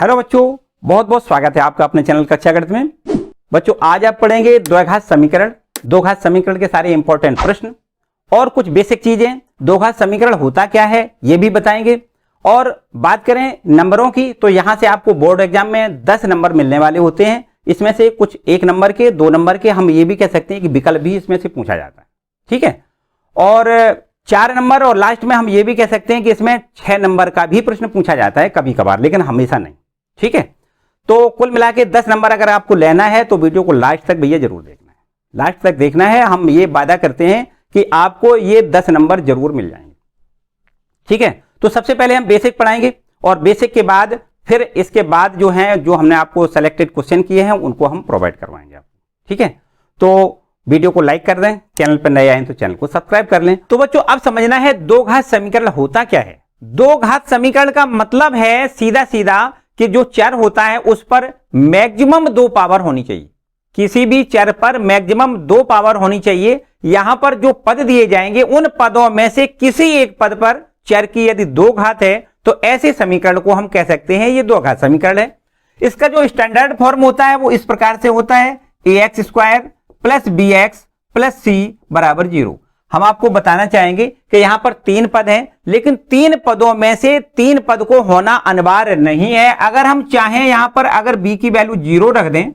Hello बच्चों, बहुत बहुत स्वागत है आपका अपने चैनल कक्षा गणित में। बच्चों आज आप पढ़ेंगे द्विघात समीकरण, दो घात समीकरण के सारे इंपॉर्टेंट प्रश्न और कुछ बेसिक चीजें। दो घात समीकरण होता क्या है ये भी बताएंगे। और बात करें नंबरों की तो यहां से आपको बोर्ड एग्जाम में 10 नंबर मिलने वाले होते हैं। इसमें से कुछ 1 नंबर के, 2 नंबर के, हम ये भी कह सकते हैं कि विकल्प भी इसमें से पूछा जाता है। ठीक है, और 4 नंबर और लास्ट में हम ये भी कह सकते हैं कि इसमें 6 नंबर का भी प्रश्न पूछा जाता है कभी कभार, लेकिन हमेशा नहीं। ठीक है, तो कुल मिला के 10 नंबर अगर आपको लेना है तो वीडियो को लास्ट तक भैया जरूर देखना है, लास्ट तक देखना है। हम ये वादा करते हैं कि आपको ये 10 नंबर जरूर मिल जाएंगे। ठीक है, तो सबसे पहले हम बेसिक पढ़ाएंगे और बेसिक के बाद फिर इसके बाद जो है जो हमने आपको सेलेक्टेड क्वेश्चन किए हैं उनको हम प्रोवाइड करवाएंगे आपको। ठीक है, तो वीडियो को लाइक कर दें, चैनल पर नए आए तो चैनल को सब्सक्राइब कर लें। तो बच्चों अब समझना है दो घात समीकरण होता क्या है। दो घात समीकरण का मतलब है सीधा सीधा कि जो चर होता है उस पर मैक्सिमम 2 पावर होनी चाहिए। किसी भी चर पर मैक्सिमम 2 पावर होनी चाहिए। यहां पर जो पद दिए जाएंगे उन पदों में से किसी एक पद पर चर की यदि 2 घात है तो ऐसे समीकरण को हम कह सकते हैं ये 2 घात समीकरण है। इसका जो स्टैंडर्ड फॉर्म होता है वो इस प्रकार से होता है ax² plus bx plus c बराबर 0। हम आपको बताना चाहेंगे कि यहां पर 3 पद हैं, लेकिन 3 पदों में से 3 पद को होना अनिवार्य नहीं है। अगर हम चाहें यहां पर अगर b की वैल्यू 0 रख दें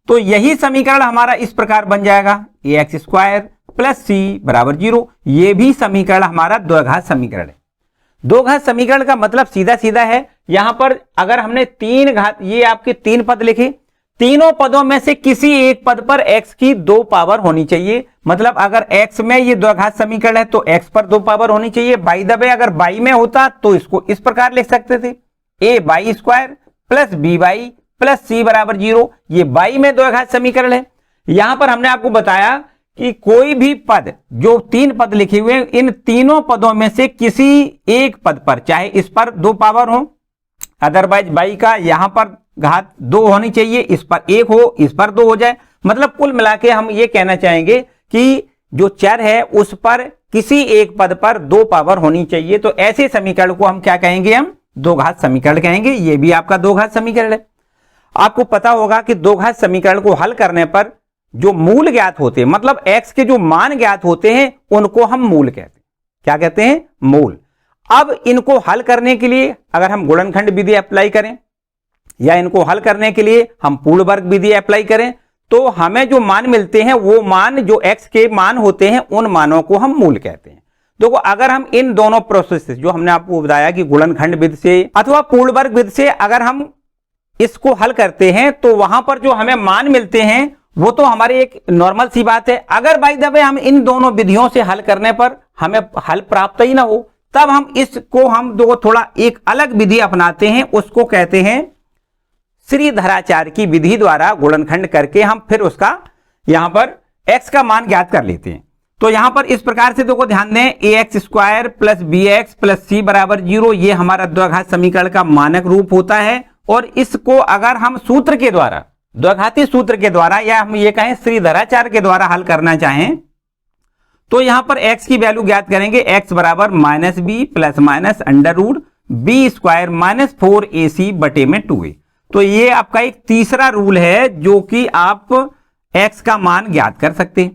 तो यही समीकरण हमारा इस प्रकार बन जाएगा ax² प्लस c बराबर 0। यह भी समीकरण हमारा द्विघात समीकरण है। दो घात समीकरण का मतलब सीधा सीधा है, यहां पर अगर हमने 3 घात, ये आपके 3 पद लिखे, तीनों पदों में से किसी एक पद पर x की 2 पावर होनी चाहिए। मतलब अगर x में ये द्विघात समीकरण है तो x पर 2 पावर होनी चाहिए। बाई द वे अगर y में होता तो इसको इस प्रकार लिख सकते थे a² plus b plus c बराबर 0। ये y में द्विघात समीकरण है। यहां पर हमने आपको बताया कि कोई भी पद, जो 3 पद लिखे हुए इन तीनों पदों में से किसी एक पद पर, चाहे इस पर 2 पावर हो, अदरवाइज y का यहां पर घात 2 होनी चाहिए, इस पर 1 हो, इस पर 2 हो जाए। मतलब कुल मिला के हम ये कहना चाहेंगे कि जो चर है उस पर किसी एक पद पर 2 पावर होनी चाहिए। तो ऐसे समीकरण को हम क्या कहेंगे, हम दो घात समीकरण कहेंगे। ये भी आपका दो घात समीकरण है। आपको पता होगा कि दो घात समीकरण को हल करने पर जो मूल ज्ञात होते हैं, मतलब x के जो मान ज्ञात होते हैं उनको हम मूल कहते हैं। क्या कहते हैं? मूल। अब इनको हल करने के लिए अगर हम गुणनखंड विधि अप्लाई करें या इनको हल करने के लिए हम पूर्ण वर्ग विधि अप्लाई करें तो हमें जो मान मिलते हैं वो मान जो x के मान होते हैं उन मानों को हम मूल कहते हैं। देखो अगर हम इन दोनों प्रोसेस से, जो हमने आपको बताया कि गुणनखंड विधि से अथवा पूर्ण वर्ग विधि से अगर हम इसको हल करते हैं तो वहां पर जो हमें मान मिलते हैं वो तो हमारी एक नॉर्मल सी बात है। अगर बाय द वे हम इन दोनों विधियों से हल करने पर हमें हल प्राप्त ही ना हो तब हम इसको हम दो थोड़ा एक अलग विधि अपनाते हैं, उसको कहते हैं श्रीधराचार्य की विधि द्वारा गुणनखंड करके हम फिर उसका यहां पर x का मान ज्ञात कर लेते हैं। तो यहां पर इस प्रकार से देखो ध्यान दें ax² plus bx plus c बराबर 0। ये हमारा द्विघात समीकरण का मानक रूप होता है। और इसको अगर हम सूत्र के द्वारा, द्विघाती सूत्र के द्वारा या हम ये कहें श्रीधराचार्य के द्वारा हल करना चाहें तो यहां पर x की वैल्यू ज्ञात करेंगे, x बराबर -b plus minus under root b² minus 4ac बटे में 2a। तो ये आपका एक तीसरा रूल है जो कि आप x का मान ज्ञात कर सकते हैं।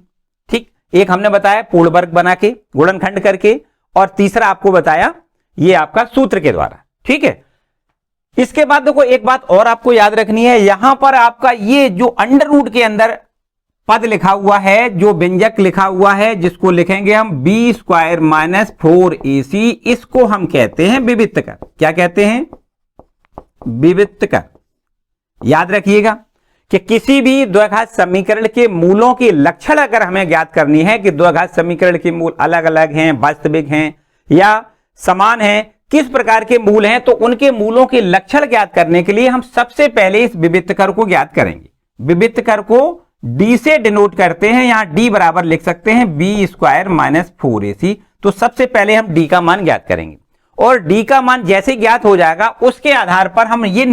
ठीक, एक हमने बताया पूर्ण वर्ग बना के गुणनखंड करके, और तीसरा आपको बताया ये आपका सूत्र के द्वारा। ठीक है, इसके बाद देखो एक बात और आपको याद रखनी है, यहां पर आपका ये जो अंडर रूट के अंदर पद लिखा हुआ है, जो व्यंजक लिखा हुआ है जिसको लिखेंगे हम b² माइनस 4ac, इसको हम कहते हैं विविक्तकर। क्या कहते हैं? विविक्तकर। याद रखिएगा कि किसी भी द्विघात समीकरण के मूलों के लक्षण अगर हमें ज्ञात करनी है कि द्विघात समीकरण के मूल अलग अलग हैं, वास्तविक हैं या समान हैं, किस प्रकार के मूल हैं, तो उनके मूलों के लक्षण ज्ञात करने के लिए हम सबसे पहले इस विविक्तकर को ज्ञात करेंगे। विविक्तकर को d से डिनोट करते हैं, यहां d बराबर लिख सकते हैं b² माइनस 4ac। तो सबसे पहले हम d का मान ज्ञात करेंगे और d का मान जैसे ज्ञात हो जाएगा उसके आधार पर हम ये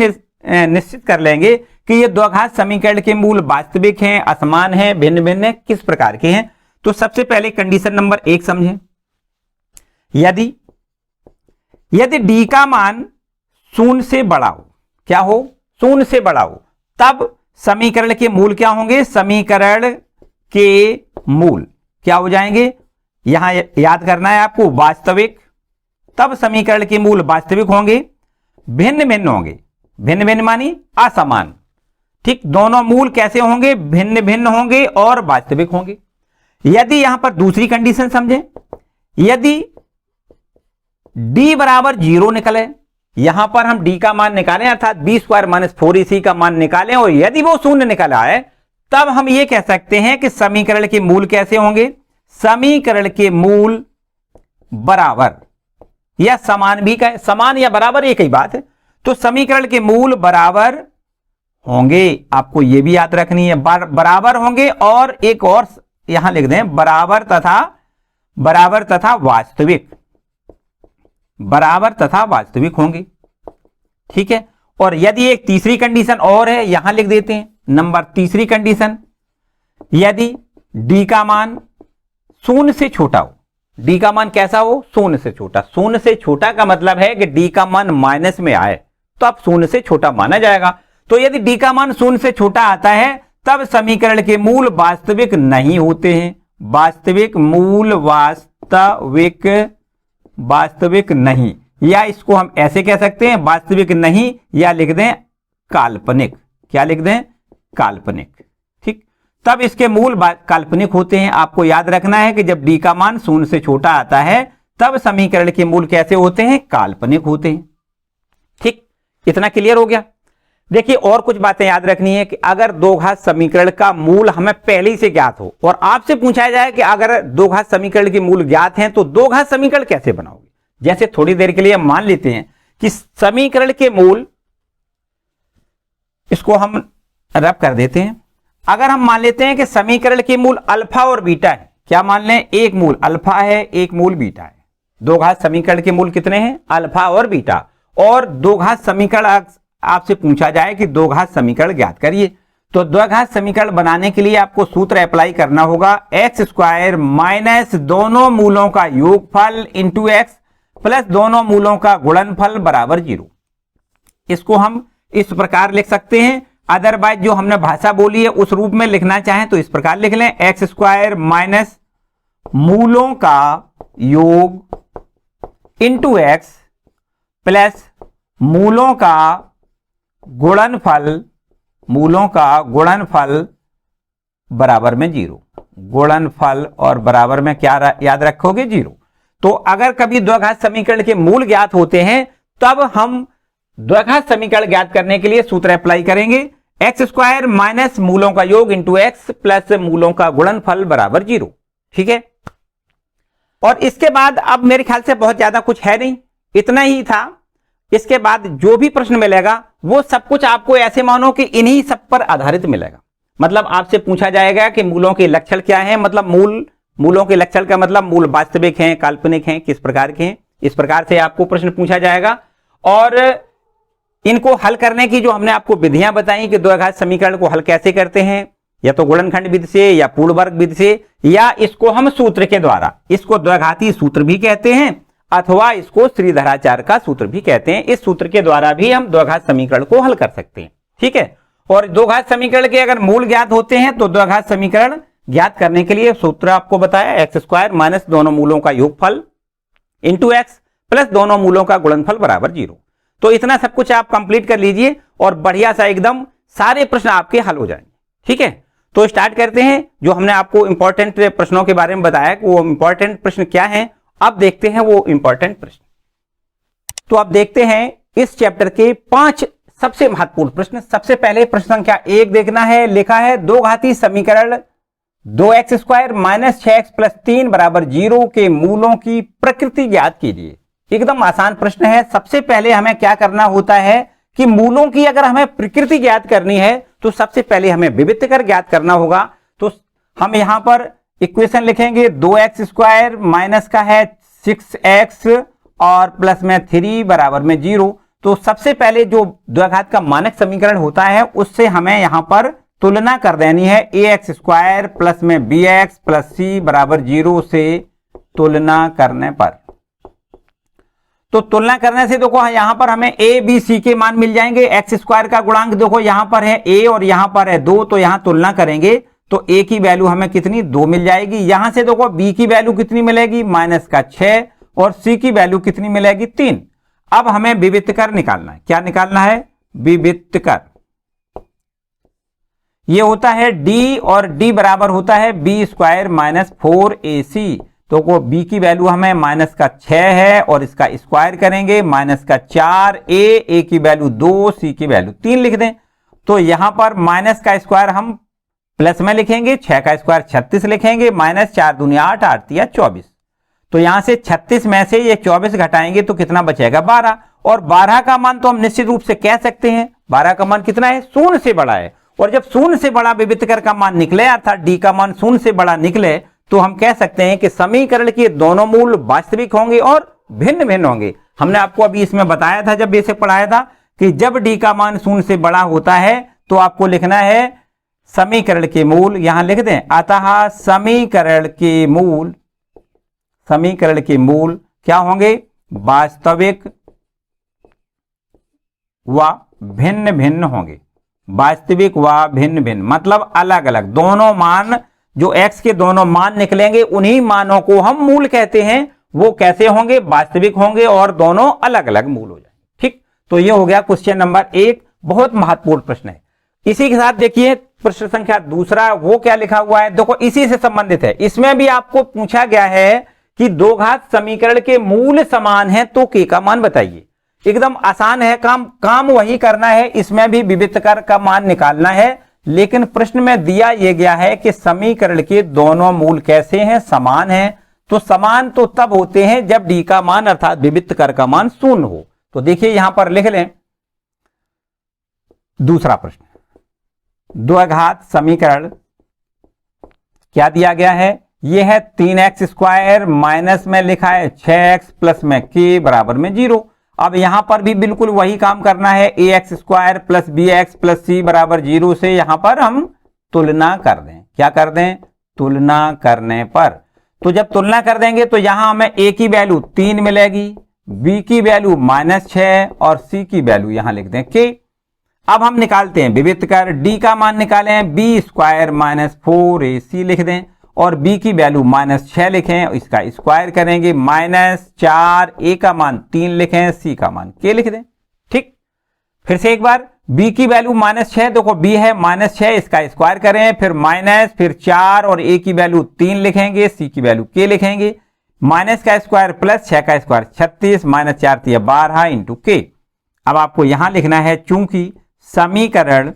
निश्चित कर लेंगे कि ये द्विघात समीकरण के मूल वास्तविक हैं, असमान हैं, भिन्न भिन्न हैं, किस प्रकार के हैं। तो सबसे पहले कंडीशन नंबर 1 समझें। यदि d का मान 0 से बड़ा हो, क्या हो, शून्य से बड़ा हो, तब समीकरण के मूल क्या होंगे, समीकरण के मूल क्या हो जाएंगे, यहां याद करना है आपको, वास्तविक, तब समीकरण के मूल वास्तविक होंगे, भिन्न भिन्न होंगे, भिन्न भिन्न मानी असमान, ठीक, दोनों मूल कैसे होंगे, भिन्न भिन्न होंगे और वास्तविक होंगे। यदि यहां पर दूसरी कंडीशन समझें, यदि d बराबर 0 निकले, यहां पर हम d का मान निकालें अर्थात b स्क्वायर माइनस 4ac का मान निकालें और यदि वो शून्य निकला है, तब हम ये कह सकते हैं कि समीकरण के मूल कैसे होंगे, समीकरण के मूल बराबर या समान भी कहे, समान या बराबर एक ही बात है, तो समीकरण के मूल बराबर होंगे, आपको यह भी याद रखनी है, बराबर होंगे और एक और यहां लिख दें, बराबर तथा वास्तविक, बराबर तथा वास्तविक होंगे, ठीक है। और यदि एक तीसरी कंडीशन और है, यहां लिख देते हैं नंबर तीसरी कंडीशन, यदि d का मान शून्य से छोटा हो, d का मान कैसा हो, शून्य से छोटा, शून्य से छोटा का मतलब है कि d का मान माइनस में आए तो अब शून्य से छोटा माना जाएगा। तो यदि d का मान शून्य से छोटा आता है तब समीकरण के मूल वास्तविक नहीं होते हैं, वास्तविक मूल वास्तविक नहीं, या इसको हम ऐसे कह सकते हैं वास्तविक नहीं, या लिख दें काल्पनिक, क्या लिख दें, काल्पनिक, ठीक, तब इसके मूल काल्पनिक होते हैं। आपको याद रखना है कि जब d का मान शून्य से छोटा आता है तब समीकरण के मूल कैसे होते हैं, काल्पनिक होते हैं, ठीक, इतना क्लियर हो गया। देखिए और कुछ बातें याद रखनी है कि अगर दो घात समीकरण का मूल हमें पहले ही से ज्ञात हो और आपसे पूछा जाए कि अगर दो घात समीकरण के मूल ज्ञात हैं तो दो घात समीकरण कैसे बनाओगे, जैसे थोड़ी देर के लिए हम मान लेते हैं कि समीकरण के मूल, इसको हम रब कर देते हैं, अगर हम मान लेते हैं कि समीकरण के मूल अल्फा और बीटा है, क्या मान लें, एक मूल अल्फा है एक मूल बीटा है, दो घात समीकरण के मूल कितने हैं, अल्फा और बीटा, और दो घात समीकरण आपसे पूछा जाए कि दो घात समीकरण ज्ञात करिए, तो दो घात समीकरण बनाने के लिए आपको सूत्र अप्लाई करना होगा, एक्स स्क्वायर माइनस दोनों मूलों का योगफल इंटू एक्स प्लस दोनों मूलों का गुणनफल बराबर 0। इसको हम इस प्रकार लिख सकते हैं, अदरवाइज जो हमने भाषा बोली है उस रूप में लिखना चाहें तो इस प्रकार लिख लें, एक्स स्क्वायर माइनस मूलों का योग इंटू एक्स प्लस मूलों का गुणनफल बराबर में 0, गुणनफल और बराबर में क्या याद रखोगे, 0। तो अगर कभी द्विघात समीकरण के मूल ज्ञात होते हैं तब हम द्विघात समीकरण ज्ञात करने के लिए सूत्र अप्लाई करेंगे, एक्स स्क्वायर माइनस मूलों का योग इंटू एक्स प्लस मूलों का गुणनफल बराबर 0, ठीक है। और इसके बाद अब मेरे ख्याल से बहुत ज्यादा कुछ है नहीं, इतना ही था। इसके बाद जो भी प्रश्न मिलेगा वो सब कुछ आपको ऐसे मानो कि इन्हीं सब पर आधारित मिलेगा, मतलब आपसे पूछा जाएगा कि मूलों के लक्षण क्या हैं, मतलब मूलों के लक्षण का मतलब मूल वास्तविक हैं, काल्पनिक हैं, किस प्रकार के हैं, इस प्रकार से आपको प्रश्न पूछा जाएगा। और इनको हल करने की जो हमने आपको विधियां बताई कि द्विघात समीकरण को हल कैसे करते हैं, या तो गुणनखंड विधि से या पूर्ण वर्ग विधि से, या इसको हम सूत्र के द्वारा, इसको द्विघाती सूत्र भी कहते हैं अथवा इसको श्रीधराचार्य का सूत्र भी कहते हैं, इस सूत्र के द्वारा भी हम द्विघात समीकरण को हल कर सकते हैं, ठीक है। और द्विघात समीकरण के अगर मूल ज्ञात होते हैं तो द्विघात समीकरण ज्ञात करने के लिए सूत्र आपको बताया, एक्स स्क्वायर माइनस दोनों मूलों का योगफल इंटू एक्स प्लस दोनों मूलों का गुणनफल बराबर 0। तो इतना सब कुछ आप कंप्लीट कर लीजिए और बढ़िया सा एकदम सारे प्रश्न आपके हल हो जाएंगे, ठीक है। तो स्टार्ट करते हैं, जो हमने आपको इंपॉर्टेंट प्रश्नों के बारे में बताया कि वो इंपॉर्टेंट प्रश्न क्या है, अब देखते हैं वो इंपॉर्टेंट प्रश्न। तो अब देखते हैं इस चैप्टर के 5 सबसे महत्वपूर्ण प्रश्न। सबसे पहले प्रश्न संख्या 1 देखना है, लिखा है दो घाती समीकरण 2x square minus 6x plus 3 बराबर 0 के मूलों की प्रकृति ज्ञात कीजिए। एकदम आसान प्रश्न है। सबसे पहले हमें क्या करना होता है कि मूलों की अगर हमें प्रकृति ज्ञात करनी है तो सबसे पहले हमें विविध कर ज्ञात करना होगा। तो हम यहां पर इक्वेशन लिखेंगे, 2x स्क्वायर माइनस का है 6x और प्लस में 3 बराबर में 0। तो सबसे पहले जो द्विघात का मानक समीकरण होता है उससे हमें यहां पर तुलना कर देनी है। ax स्क्वायर प्लस में bx प्लस c बराबर 0 से तुलना करने पर, तो तुलना करने से देखो यहां पर हमें ए बी सी के मान मिल जाएंगे। एक्स स्क्वायर का गुणांक देखो यहां पर है ए और यहां पर है 2, तो यहां तुलना करेंगे तो ए की वैल्यू हमें कितनी 2 मिल जाएगी। यहां से देखो बी की वैल्यू कितनी मिलेगी -6 और सी की वैल्यू कितनी मिलेगी 3। अब हमें विविध कर निकालना है। क्या निकालना है? विविध कर। ये होता है डी और डी बराबर होता है बी स्क्वायर -4ac। तो बी की वैल्यू हमें -6 है और इसका स्क्वायर करेंगे -4, ए की वैल्यू 2, सी की वैल्यू 3 लिख दें। तो यहां पर माइनस का स्क्वायर हम प्लस में लिखेंगे, 6 का स्क्वायर 36 लिखेंगे, -4 दूनी 8, 8 तिया 24। तो यहां से 36 में से ये 24 घटाएंगे तो कितना बचेगा 12। और 12 का मान तो हम निश्चित रूप से कह सकते हैं 12 का मान कितना है? 0 से बड़ा है। और जब 0 से बड़ा विविध कर का मान निकले अर्थात डी का मान 0 से बड़ा निकले तो हम कह सकते हैं कि समीकरण के दोनों मूल वास्तविक होंगे और भिन्न भिन्न होंगे। हमने आपको अभी इसमें बताया था जब बेसिक पढ़ाया था कि जब डी का मान 0 से बड़ा होता है तो आपको लिखना है समीकरण के मूल, यहां लिख दें, अतः समीकरण के मूल क्या होंगे? वास्तविक व भिन्न भिन्न होंगे। वास्तविक व भिन्न भिन्न मतलब अलग अलग। दोनों मान जो x के दोनों मान निकलेंगे उन्हीं मानों को हम मूल कहते हैं। वो कैसे होंगे? वास्तविक होंगे और दोनों अलग अलग मूल हो जाएंगे। ठीक, तो ये हो गया क्वेश्चन नंबर 1। बहुत महत्वपूर्ण प्रश्न है। इसी के साथ देखिए प्रश्न संख्या दूसरा, वो क्या लिखा हुआ है? देखो इसी से संबंधित है। इसमें भी आपको पूछा गया है कि दो घात समीकरण के मूल समान है तो k का मान बताइए। एकदम आसान है काम वही करना है। इसमें भी विविध कर का मान निकालना है, लेकिन प्रश्न में दिया यह गया है कि समीकरण के दोनों मूल कैसे हैं? समान हैं। तो समान तो तब होते हैं जब डी का मान अर्थात विविध कर का मान 0 हो। तो देखिए यहां पर लिख लें दूसरा प्रश्न, द्विघात समीकरण क्या दिया गया है? यह है 3x स्क्वायर माइनस में लिखा है 6x प्लस में k बराबर में 0। अब यहां पर भी बिल्कुल वही काम करना है। ax square plus bx plus c बराबर 0 से यहां पर हम तुलना कर दें। क्या कर दें? तुलना करने पर, तो जब तुलना कर देंगे तो यहां हमें a की वैल्यू 3 मिलेगी, b की वैल्यू -6 और c की वैल्यू यहां लिख दें k। अब हम निकालते हैं विविध कर। d का मान निकालें, b स्क्वायर -4ac लिख दें और b की वैल्यू -6 लिखें, इसका स्क्वायर करेंगे -4, a का मान 3 लिखें, c का मान k लिख दें। ठीक, फिर से एक बार b की वैल्यू -6, देखो b है -6, इसका स्क्वायर करें, फिर माइनस, फिर 4 और a की वैल्यू 3 लिखेंगे, c की वैल्यू k लिखेंगे, माइनस का स्क्वायर प्लस 6 का स्क्वायर 36, -4 तिया 12 इंटू k। अब आपको यहां लिखना है चूंकि समीकरण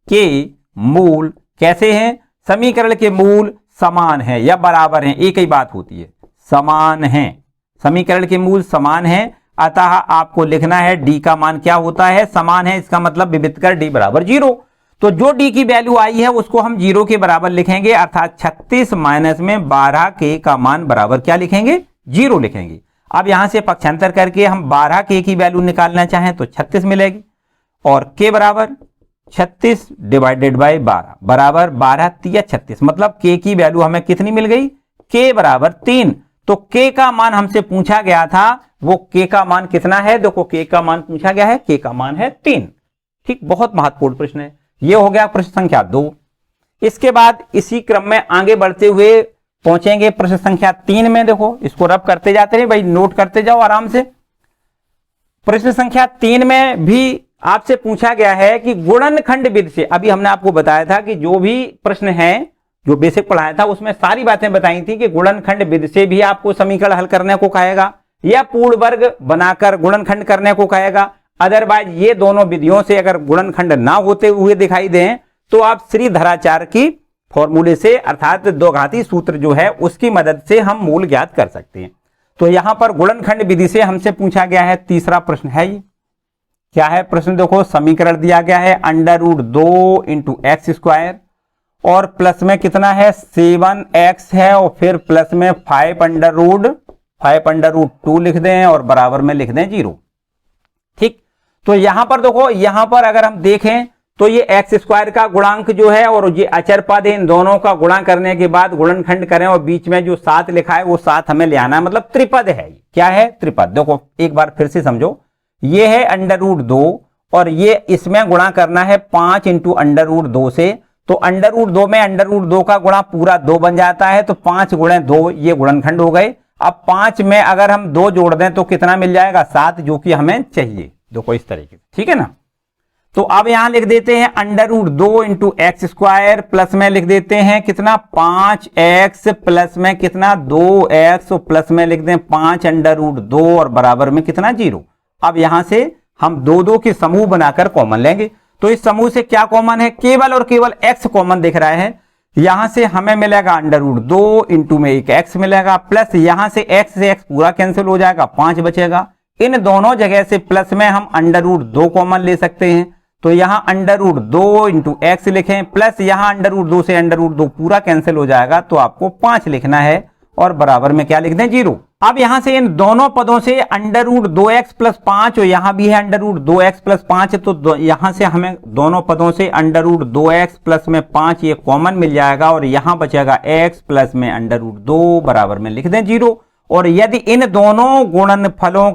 के मूल कैसे हैं? समीकरण के मूल समान है या बराबर हैं, एक ही बात होती है, समान हैं। समीकरण के मूल समान हैं, अतः आपको लिखना है डी का मान क्या होता है? समान है। इसका मतलब विविध कर डी बराबर 0। तो जो डी की वैल्यू आई है उसको हम 0 के बराबर लिखेंगे, अर्थात 36 माइनस में 12 के का मान बराबर क्या लिखेंगे? 0 लिखेंगे। अब यहां से पक्षांतर करके हम 12 के की वैल्यू निकालना चाहें तो 36 मिलेगी और के बराबर 36 डिवाइडेड बाई 12 बराबर 12 तिया 36, मतलब के की वैल्यू हमें कितनी मिल गई? के बराबर 3। तो के का मान हमसे पूछा गया था, वो के का मान कितना है? देखो के का मान पूछा गया है, के का मान है 3। ठीक, बहुत महत्वपूर्ण प्रश्न है। ये हो गया प्रश्न संख्या 2। इसके बाद इसी क्रम में आगे बढ़ते हुए पहुंचेंगे प्रश्न संख्या 3 में। देखो इसको रब करते जाते हैं भाई, नोट करते जाओ आराम से। प्रश्न संख्या 3 में भी आपसे पूछा गया है कि गुणनखंड विधि से, अभी हमने आपको बताया था कि जो भी प्रश्न है जो बेसिक पढ़ाया था उसमें सारी बातें बताई थी कि गुणनखंड विधि से भी आपको समीकरण हल करने को कहेगा या पूर्ण वर्ग बनाकर गुणनखंड करने को कहेगा। अदरवाइज ये दोनों विधियों से अगर गुणनखंड ना होते हुए दिखाई दें तो आप श्रीधराचार्य की फॉर्मूले से अर्थात द्विघाती सूत्र जो है उसकी मदद से हम मूल ज्ञात कर सकते हैं। तो यहां पर गुणनखंड विधि से हमसे पूछा गया है तीसरा प्रश्न है ये। क्या है प्रश्न? देखो समीकरण दिया गया है √2 इंटू एक्स स्क्वायर और प्लस में कितना है 7x है और फिर प्लस में 5√2 लिख दें और बराबर में लिख दें 0। ठीक, तो यहां पर देखो, यहां पर अगर हम देखें तो ये एक्स स्क्वायर का गुणांक जो है और ये अचर पद है, इन दोनों का गुणा करने के बाद गुणनखंड करें और बीच में जो 7 लिखा है वो 7 हमें ले आना है, मतलब त्रिपद है। क्या है? त्रिपद। देखो एक बार फिर से समझो, ये है √2 और ये इसमें गुणा करना है 5 इंटू √2 से, तो √2 में √2 का गुणा पूरा 2 बन जाता है, तो 5 गुणे 2 ये गुणनखंड हो गए। अब 5 में अगर हम 2 जोड़ दें तो कितना मिल जाएगा? 7, जो कि हमें चाहिए। देखो इस तरीके से, ठीक है ना। तो अब यहां लिख देते हैं √2 इंटू एक्स स्क्वायर, प्लस में लिख देते हैं कितना? 5x, प्लस में कितना? 2x, प्लस में लिख दें 5 √2 और बराबर में कितना? 0। अब यहां से हम 2 के समूह बनाकर कॉमन लेंगे, तो इस समूह से क्या कॉमन है? केवल और केवल x कॉमन दिख रहा है। यहां से हमें मिलेगा √2 इंटू में एक x मिलेगा, प्लस यहां से x पूरा कैंसिल हो जाएगा, 5 बचेगा। इन दोनों जगह से प्लस में हम √2 कॉमन ले सकते हैं, तो यहां √2 इंटू एक्स लिखें, प्लस यहां √2 से √2 पूरा कैंसिल हो जाएगा, तो आपको 5 लिखना है और बराबर में क्या लिख दें? 0। अब यहां से इन दोनों पदों से √2x प्लस 5 और यहां भी है √2x प्लस 5, तो यहां से हमें दोनों पदों से √2x प्लस में 5 ये कॉमन मिल जाएगा और यहां बचेगा x प्लस में √2 बराबर में लिख दें 0। और यदि इन दोनों गुणनखंडों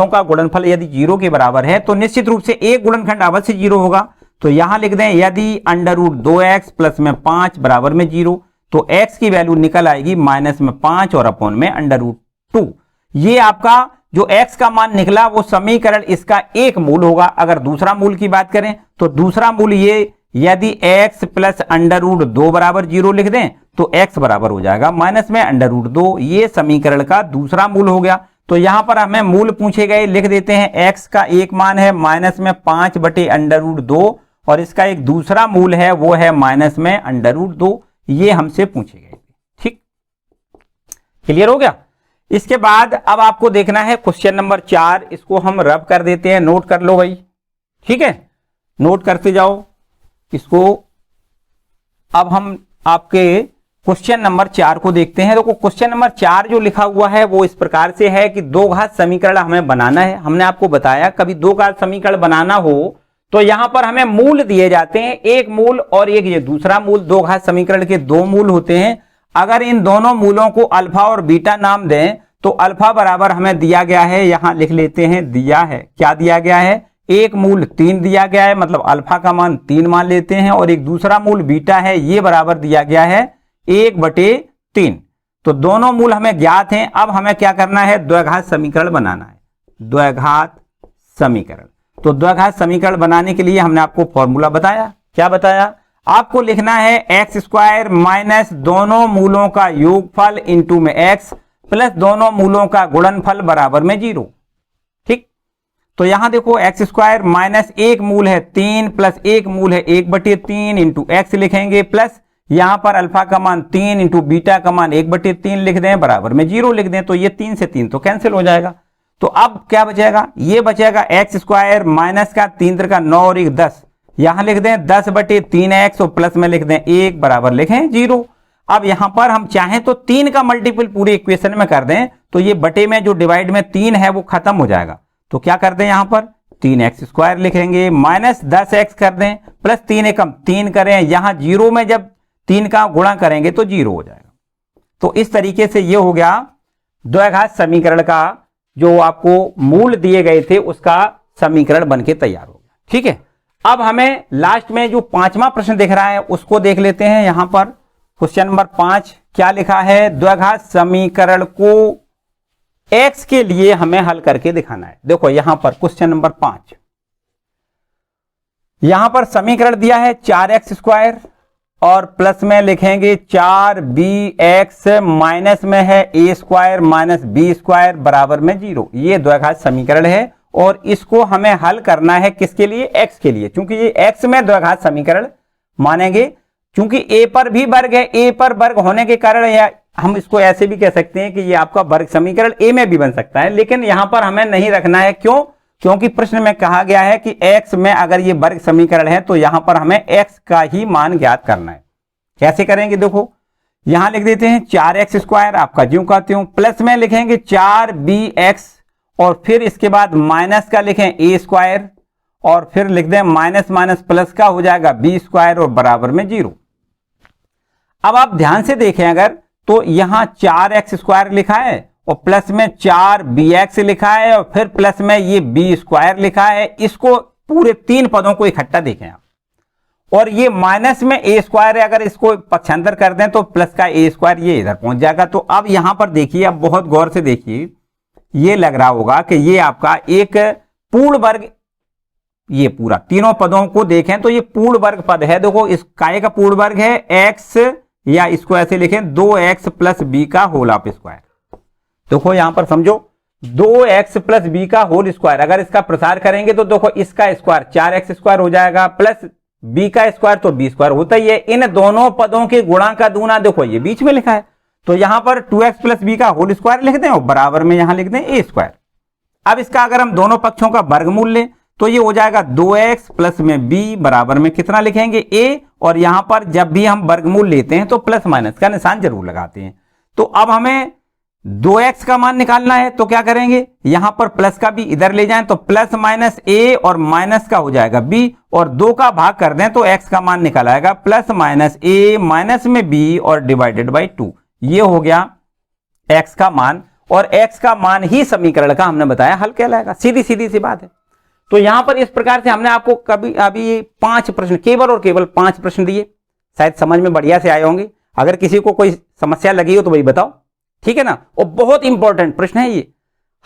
का गुणनफल यदि 0 के बराबर है तो निश्चित रूप से एक गुणनखंड अवश्य 0 होगा, तो यहां लिख दें यदि √2x प्लस में 5 बराबर में 0, तो x की वैल्यू निकल आएगी माइनस में 5 और अपॉन में √2। ये आपका जो x का मान निकला वो समीकरण इसका एक मूल होगा। अगर दूसरा मूल की बात करें तो दूसरा मूल ये, यदि x प्लस √2 बराबर 0 लिख दें तो x बराबर हो जाएगा माइनस में √2। ये समीकरण का दूसरा मूल हो गया। तो यहां पर हमें मूल पूछे गए, लिख देते हैं x का एक मान है माइनस में 5 बटे √2 और इसका एक दूसरा मूल है वो है माइनस में √2। ये हमसे पूछे गए। ठीक, क्लियर हो गया। इसके बाद अब आपको देखना है क्वेश्चन नंबर 4, इसको हम रब कर देते हैं, नोट कर लो भाई। ठीक है, नोट करते जाओ इसको। अब हम आपके क्वेश्चन नंबर 4 को देखते हैं। देखो क्वेश्चन नंबर 4 जो लिखा हुआ है वो इस प्रकार से है कि दो घात समीकरण हमें बनाना है। हमने आपको बताया कभी दो घात समीकरण बनाना हो तो यहां पर हमें मूल दिए जाते हैं, एक मूल और एक ये दूसरा मूल। दो घात समीकरण के दो मूल होते हैं। अगर इन दोनों मूलों को अल्फा और बीटा नाम दें तो अल्फा बराबर हमें दिया गया है, यहां लिख लेते हैं, दिया है। क्या दिया गया है? एक मूल 3 दिया गया है, मतलब अल्फा का मान 3 मान लेते हैं, और एक दूसरा मूल बीटा है, ये बराबर दिया गया है 1/3। तो दोनों मूल हमें ज्ञात हैं। अब हमें क्या करना है? द्विघात समीकरण बनाना है, द्विघात समीकरण। तो द्विघात समीकरण बनाने के लिए हमने आपको फॉर्मूला बताया। क्या बताया? आपको लिखना है एक्स स्क्वायर माइनस दोनों मूलों का योगफल इंटू में एक्स प्लस दोनों मूलों का गुणनफल बराबर में 0। ठीक, तो यहां देखो एक्स स्क्वायर माइनस एक मूल है 3 प्लस एक मूल है 1/3 इंटू एक्स लिखेंगे, प्लस यहां पर अल्फा का मान 3 इंटू बीटा का मान 1/3 लिख दें, बराबर में 0 लिख दें। तो ये 3 से 3 तो कैंसिल हो जाएगा। तो अब क्या बचेगा? ये बचेगा एक्स स्क्वायर माइनस का 3 3 का 9 और 1 10, यहां लिख दें 10/3x और प्लस में लिख दें 1 बराबर लिखें 0। अब यहां पर हम चाहें तो 3 का मल्टीपल पूरी इक्वेशन में कर दें तो ये बटे में जो डिवाइड में 3 है वो खत्म हो जाएगा। तो क्या कर दें? यहां पर 3x स्क्वायर लिखेंगे माइनस 10x कर दें प्लस 3 एकम 3 करें, यहां 0 में जब 3 का गुणा करेंगे तो 0 हो जाएगा। तो इस तरीके से ये हो गया द्विघात समीकरण का, जो आपको मूल दिए गए थे उसका समीकरण बनके तैयार हो गया। ठीक है, अब हमें लास्ट में जो 5वां प्रश्न दिख रहा है उसको देख लेते हैं। यहां पर क्वेश्चन नंबर 5 क्या लिखा है? द्विघात समीकरण को x के लिए हमें हल करके दिखाना है। देखो यहां पर क्वेश्चन नंबर 5, यहां पर समीकरण दिया है 4x स्क्वायर और प्लस में लिखेंगे 4bx, माइनस में है a square minus b square बराबर में 0। ये द्विघात समीकरण है और इसको हमें हल करना है किसके लिए? x के लिए, क्योंकि ये x में द्विघात समीकरण मानेंगे। क्योंकि a पर भी वर्ग है, a पर वर्ग होने के कारण, या हम इसको ऐसे भी कह सकते हैं कि ये आपका वर्ग समीकरण a में भी बन सकता है, लेकिन यहां पर हमें नहीं रखना है। क्यों? क्योंकि प्रश्न में कहा गया है कि x में अगर ये वर्ग समीकरण है तो यहां पर हमें x का ही मान ज्ञात करना है। कैसे करेंगे? देखो यहां लिख देते हैं 4x स्क्वायर, आपका ज्यों का त्यों, प्लस में लिखेंगे 4bx और फिर इसके बाद माइनस का लिखें a स्क्वायर और फिर लिख दें माइनस माइनस प्लस का हो जाएगा बी स्क्वायर और बराबर में 0। अब आप ध्यान से देखें अगर तो यहां 4x स्क्वायर लिखा है और प्लस में 4bx लिखा है और फिर प्लस में ये बी स्क्वायर लिखा है। इसको पूरे 3 पदों को इकट्ठा देखें आप, और ये माइनस में ए स्क्वायर है, अगर इसको पक्षांतर कर दें तो प्लस का ए स्क्वायर ये इधर पहुंच जाएगा। तो अब यहां पर देखिए, अब बहुत गौर से देखिए, ये लग रहा होगा कि ये आपका एक पूर्ण वर्ग, ये पूरा तीनों पदों को देखें तो ये पूर्ण वर्ग पद है। देखो इस काय का पूर्ण वर्ग है x, या इसको ऐसे लिखें 2x प्लस बी का होल ऑफ स्क्वायर। देखो यहां पर समझो 2x प्लस बी का होल स्क्वायर, अगर इसका प्रसार करेंगे तो देखो इसका स्क्वायर 4x स्क्वायर हो जाएगा प्लस बी का स्क्वायर तो बी स्क्वायर होता ही है। इन दोनों पदों के गुणा का दूना देखो ये बीच में लिखा है, तो यहां पर 2x प्लस बी का होल स्क्वायर लिख दें और बराबर में यहां लिख दें ए स्क्वायर। अब इसका अगर हम दोनों पक्षों का वर्गमूल लें तो ये हो जाएगा 2x प्लस में b बराबर में कितना लिखेंगे a, और यहां पर जब भी हम वर्गमूल लेते हैं तो प्लस माइनस का निशान जरूर लगाते हैं। तो अब हमें 2x का मान निकालना है तो क्या करेंगे, यहां पर प्लस का भी इधर ले जाएं तो प्लस माइनस a और माइनस का हो जाएगा b, और 2 का भाग कर दें तो x का मान निकल आएगा प्लस माइनस a माइनस में b और डिवाइडेड बाई 2। ये हो गया x का मान, और x का मान ही समीकरण का हमने बताया हल कहलाएगा। सीधी सीधी सी बात है। तो यहां पर इस प्रकार से हमने आपको कभी अभी 5 प्रश्न, केवल और केवल 5 प्रश्न दिए, शायद समझ में बढ़िया से आए होंगे। अगर किसी को कोई समस्या लगी हो तो वही बताओ, ठीक है ना। और बहुत इंपॉर्टेंट प्रश्न है ये।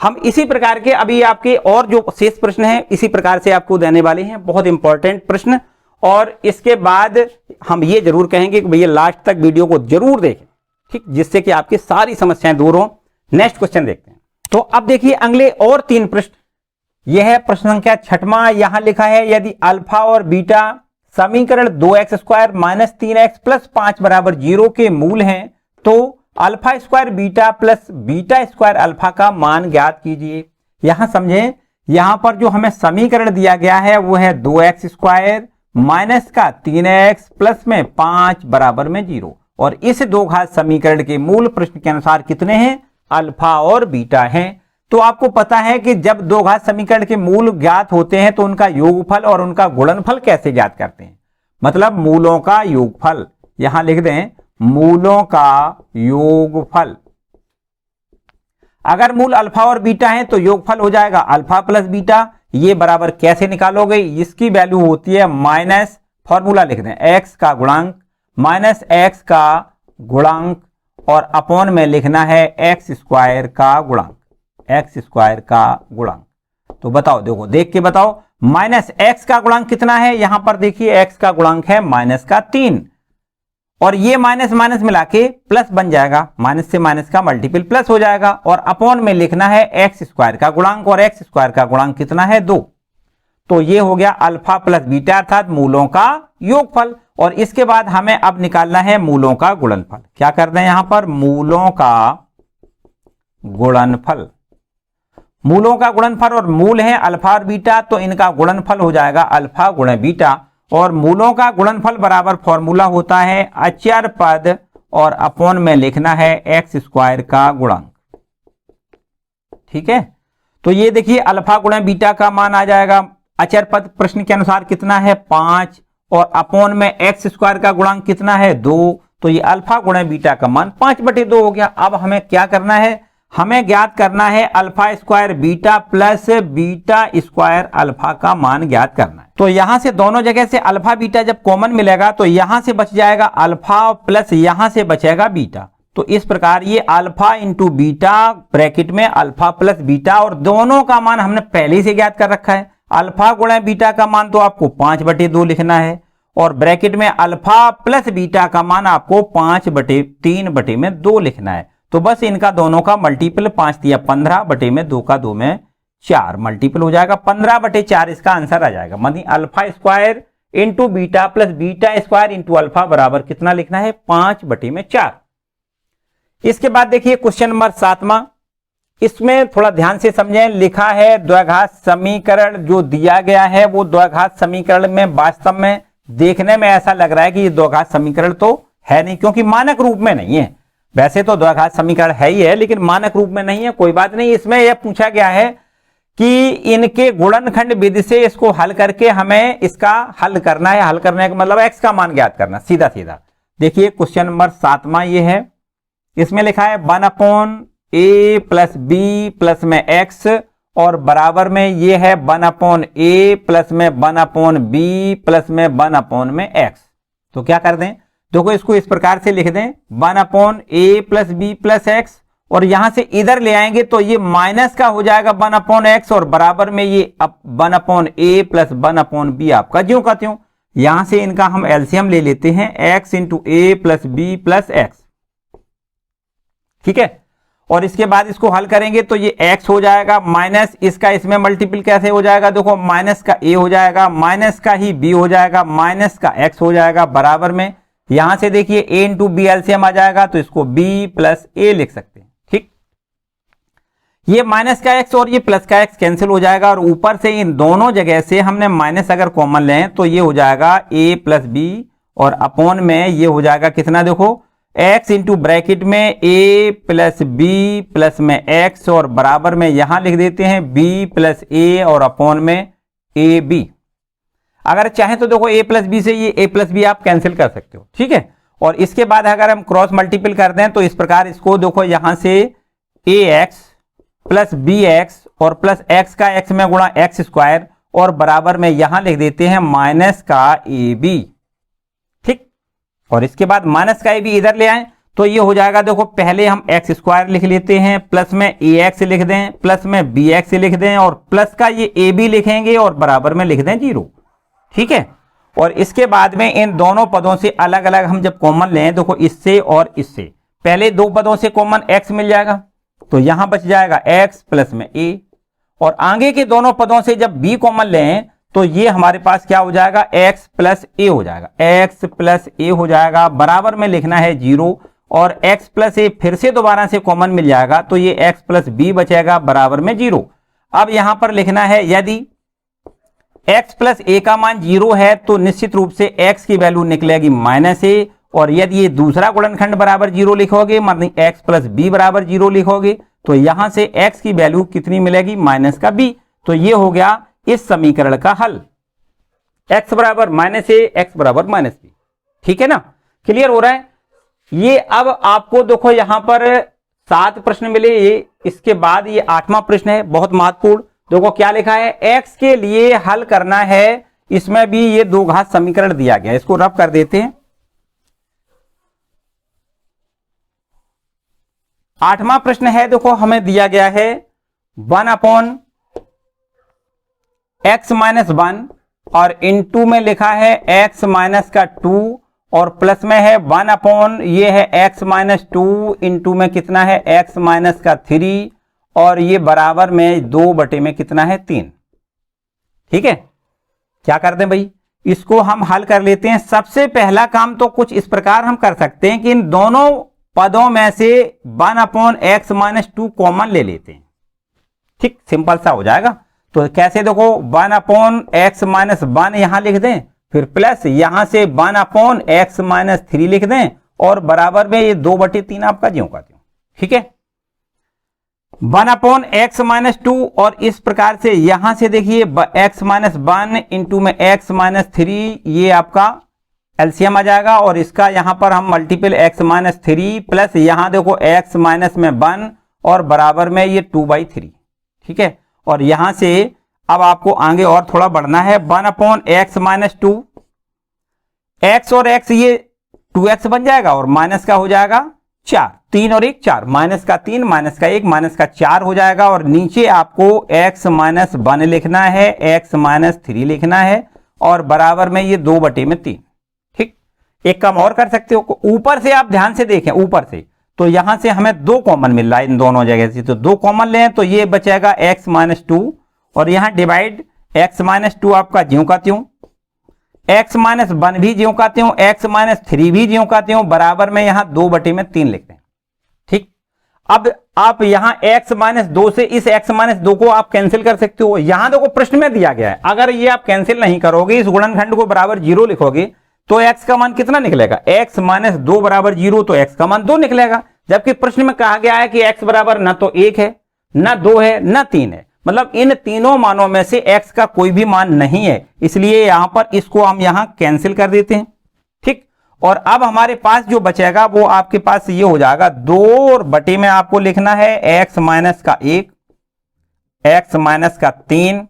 हम इसी प्रकार के अभी आपके और जो शेष प्रश्न हैं इसी प्रकार से आपको देने वाले हैं, बहुत इंपॉर्टेंट प्रश्न। और इसके बाद हम ये जरूर कहेंगे कि भैया लास्ट तक वीडियो को जरूर देखें, ठीक, जिससे कि आपकी सारी समस्याएं दूर हो। नेक्स्ट क्वेश्चन देखते हैं। तो अब देखिए अगले और 3 प्रश्न। यह है प्रश्न संख्या 6वां। यहां लिखा है यदि अल्फा और बीटा समीकरण 2x square minus 3x plus 5 बराबर 0 के मूल हैं तो alpha square beta plus beta square alpha का मान ज्ञात कीजिए। यहां समझें, यहां पर जो हमें समीकरण दिया गया है वो है 2x स्क्वायर माइनस का 3x प्लस में 5 बराबर में 0, और इस 2 घात समीकरण के मूल प्रश्न के अनुसार कितने हैं, अल्फा और बीटा हैं। तो आपको पता है कि जब 2 घात समीकरण के मूल ज्ञात होते हैं तो उनका योगफल और उनका गुणनफल कैसे ज्ञात करते हैं, मतलब मूलों का योगफल। यहां लिख दें मूलों का योगफल। अगर मूल अल्फा और बीटा है तो योगफल हो जाएगा अल्फा प्लस बीटा। ये बराबर कैसे निकालोगे, इसकी वैल्यू होती है माइनस, फॉर्मूला लिख दें x का गुणांक माइनस x का गुणांक और अपॉन में लिखना है x स्क्वायर का गुणांक, x स्क्वायर का गुणांक। तो बताओ, देखो देख के बताओ, माइनस x का गुणांक कितना है, यहां पर देखिए x का गुणांक है माइनस का 3, और ये माइनस माइनस मिला के प्लस बन जाएगा, माइनस से माइनस का मल्टीपल प्लस हो जाएगा, और अपॉन में लिखना है x स्क्वायर का गुणांक, और x स्क्वायर का गुणांक कितना है 2। तो ये हो गया अल्फा प्लस बीटा अर्थात मूलों का योगफल। और इसके बाद हमें अब निकालना है मूलों का गुणनफल। क्या कर दें यहां पर, मूलों का गुणनफल। मूलों का गुणनफल, और मूल है अल्फा और बीटा तो इनका गुणनफल हो जाएगा अल्फा गुणा बीटा, और मूलों का गुणनफल बराबर फॉर्मूला होता है अचर पद और अपॉन में लिखना है x स्क्वायर का गुणांक। ठीक है, तो ये देखिए अल्फा गुणा बीटा का मान आ जाएगा अचर पद प्रश्न के अनुसार कितना है 5, और अपॉन में x स्क्वायर का गुणांक कितना है 2, तो ये अल्फा गुणा बीटा का मान 5/2 हो गया। अब हमें क्या करना है, हमें ज्ञात करना है alpha square beta plus beta square alpha का मान ज्ञात करना है। तो यहां से दोनों जगह से अल्फा बीटा जब कॉमन मिलेगा तो यहां से बच जाएगा अल्फा प्लस यहां से बचेगा बीटा। तो इस प्रकार ये अल्फा इंटू बीटा ब्रैकेट में अल्फा प्लस बीटा, और दोनों का मान हमने पहले से ज्ञात कर रखा है। अल्फा गुणा बीटा का मान तो आपको 5/2 लिखना है, और ब्रैकेट में अल्फा प्लस बीटा का मान आपको 5/3/2 लिखना है। तो बस इनका दोनों का मल्टीपल 5 दिया 15/2 का 2 में 4 मल्टीपल हो जाएगा 15/4 इसका आंसर आ जाएगा। मानी alpha square into beta plus beta square into alpha बराबर कितना लिखना है 5/4। इसके बाद देखिए क्वेश्चन नंबर 7वां, इसमें थोड़ा ध्यान से समझें। लिखा है द्विघात समीकरण जो दिया गया है वो द्विघात समीकरण में वास्तव में देखने में ऐसा लग रहा है कि ये द्विघात समीकरण तो है नहीं, क्योंकि मानक रूप में नहीं है। वैसे तो द्विघात समीकरण है ही है लेकिन मानक रूप में नहीं है। कोई बात नहीं, इसमें यह पूछा गया है कि इनके गुणनखंड विधि से इसको हल करके हमें इसका हल करना है। हल करने का मतलब x का मान ज्ञात करना, सीधा सीधा। देखिए क्वेश्चन नंबर 7वां ये है, इसमें लिखा है 1/a प्लस बी प्लस में x और बराबर में ये है 1/a प्लस में 1/b प्लस में 1/x। तो क्या कर दें, देखो इसको इस प्रकार से लिख दें 1/a plus B plus x, और यहां से इधर ले आएंगे तो ये माइनस का हो जाएगा 1/x और बराबर में ये 1/a प्लस 1/b आपका ज्यों का त्यों। यहां से इनका हम एलसीएम ले लेते हैं x into a plus B plus x, ठीक है। और इसके बाद इसको हल करेंगे तो ये x हो जाएगा माइनस इसका इसमें मल्टीपल कैसे हो जाएगा, देखो माइनस का a हो जाएगा, माइनस का ही b हो जाएगा, माइनस का x हो जाएगा, बराबर में यहां से देखिए a इंटू बी एलसीएम आ जाएगा तो इसको b प्लस a लिख सकते हैं, ठीक। ये माइनस का x और ये प्लस का x कैंसिल हो जाएगा, और ऊपर से इन दोनों जगह से हमने माइनस अगर कॉमन लें तो ये हो जाएगा a प्लस बी, और अपॉन में ये हो जाएगा कितना, देखो x इंटू ब्रैकेट में a प्लस बी प्लस में x, और बराबर में यहां लिख देते हैं b प्लस a और अपॉन में ए बी। अगर चाहें तो देखो a प्लस बी से ये a प्लस बी आप कैंसिल कर सकते हो, ठीक है। और इसके बाद अगर हम क्रॉस मल्टीपल कर दें तो इस प्रकार इसको देखो यहां से ax प्लस बी एक्स और प्लस x का x में गुणा x स्क्वायर, और बराबर में यहां लिख देते हैं माइनस का ए बी, ठीक। और इसके बाद माइनस का ए बी इधर ले आए तो ये हो जाएगा, देखो पहले हम x स्क्वायर लिख लेते हैं, प्लस में ax लिख दें, प्लस में bx लिख दें, और प्लस का ये ए बी लिखेंगे और बराबर में लिख दें 0, ठीक है। और इसके बाद में इन दोनों पदों से अलग अलग हम जब कॉमन लें, देखो इससे और इससे, पहले दो पदों से कॉमन x मिल जाएगा तो यहां बच जाएगा x प्लस में a, और आगे के दोनों पदों से जब b कॉमन लें तो ये हमारे पास क्या हो जाएगा, x प्लस a हो जाएगा, x प्लस a हो जाएगा, बराबर में लिखना है 0, और x प्लस a फिर से दोबारा से कॉमन मिल जाएगा तो ये x प्लस b बचेगा, बराबर में 0। अब यहां पर लिखना है यदि x प्लस a का मान 0 है तो निश्चित रूप से x की वैल्यू निकलेगी माइनस a, और यदि ये दूसरा गुणनखंड बराबर 0 लिखोगे, मतलब x प्लस b बराबर 0 लिखोगे तो यहां से x की वैल्यू कितनी मिलेगी, माइनस का b। तो ये हो गया इस समीकरण का हल, x बराबर माइनस a, x बराबर माइनस b, ठीक है ना, क्लियर हो रहा है ये। अब आपको देखो यहां पर 7 प्रश्न मिले, ये इसके बाद ये 8वां प्रश्न है, बहुत महत्वपूर्ण। देखो क्या लिखा है, x के लिए हल करना है, इसमें भी ये दो घात समीकरण दिया गया, इसको रफ कर देते हैं। 8वां प्रश्न है, देखो हमें दिया गया है 1/x माइनस 1, और इनटू में लिखा है x माइनस का 2, और प्लस में है 1/ ये है x माइनस 2, इनटू में कितना है x माइनस का 3, और ये बराबर में 2 में कितना है 3, ठीक है। क्या कर दें भाई, इसको हम हल कर लेते हैं। सबसे पहला काम तो कुछ इस प्रकार हम कर सकते हैं कि इन दोनों पदों में से 1/x माइनस 2 कॉमन ले लेते हैं, ठीक, सिंपल सा हो जाएगा। तो कैसे, देखो 1/x माइनस 1 यहां लिख दें, फिर प्लस यहां से 1/x माइनस 3 लिख दें, और बराबर में ये 2/3 आपका ज्यों का त्यों, ठीक है। 1/x माइनस 2, और इस प्रकार से यहां से देखिए x माइनस 1 इंटू में x माइनस 3, ये आपका एलसीएम आ जाएगा, और इसका यहां पर हम मल्टीपल x माइनस 3 प्लस यहां देखो x माइनस में 1 और बराबर में ये 2/3, ठीक है। और यहां से अब आपको आगे और थोड़ा बढ़ना है, 1/x माइनस 2, x और x ये 2x बन जाएगा, और माइनस का हो जाएगा 4, 3 और 1 4, माइनस का 3 माइनस का 1 माइनस का 4 हो जाएगा, और नीचे आपको x माइनस 1 लिखना है, x माइनस 3 लिखना है, और बराबर में ये 2/3, ठीक। एक काम और कर सकते हो, ऊपर से आप ध्यान से देखें, ऊपर से तो यहां से हमें 2 कॉमन मिल रहा है इन दोनों जगह से, तो 2 कॉमन लें तो ये बचेगा x माइनस 2, और यहां डिवाइड x माइनस 2 आपका ज्यों का त्यों, x माइनस 1 भी ज्यों का त्यों, x माइनस 3 भी ज्यों का त्यों, बराबर में यहां 2/3 लिखते हैं, ठीक। अब आप यहां x माइनस 2 से इस x माइनस 2 को आप कैंसिल कर सकते हो। यहां देखो प्रश्न में दिया गया है, अगर ये आप कैंसिल नहीं करोगे, इस गुणनखंड को बराबर 0 लिखोगे तो x का मान कितना निकलेगा, x माइनस 2 बराबर 0, तो x का मान 2 निकलेगा। जबकि प्रश्न में कहा गया है कि x बराबर न तो 1 है, न 2 है, न 3 है, मतलब इन तीनों मानों में से x का कोई भी मान नहीं है, इसलिए यहां पर इसको हम यहां कैंसिल कर देते हैं। ठीक, और अब हमारे पास जो बचेगा वो आपके पास ये हो जाएगा 2 बटे में आपको लिखना है x माइनस का 1, x माइनस का 3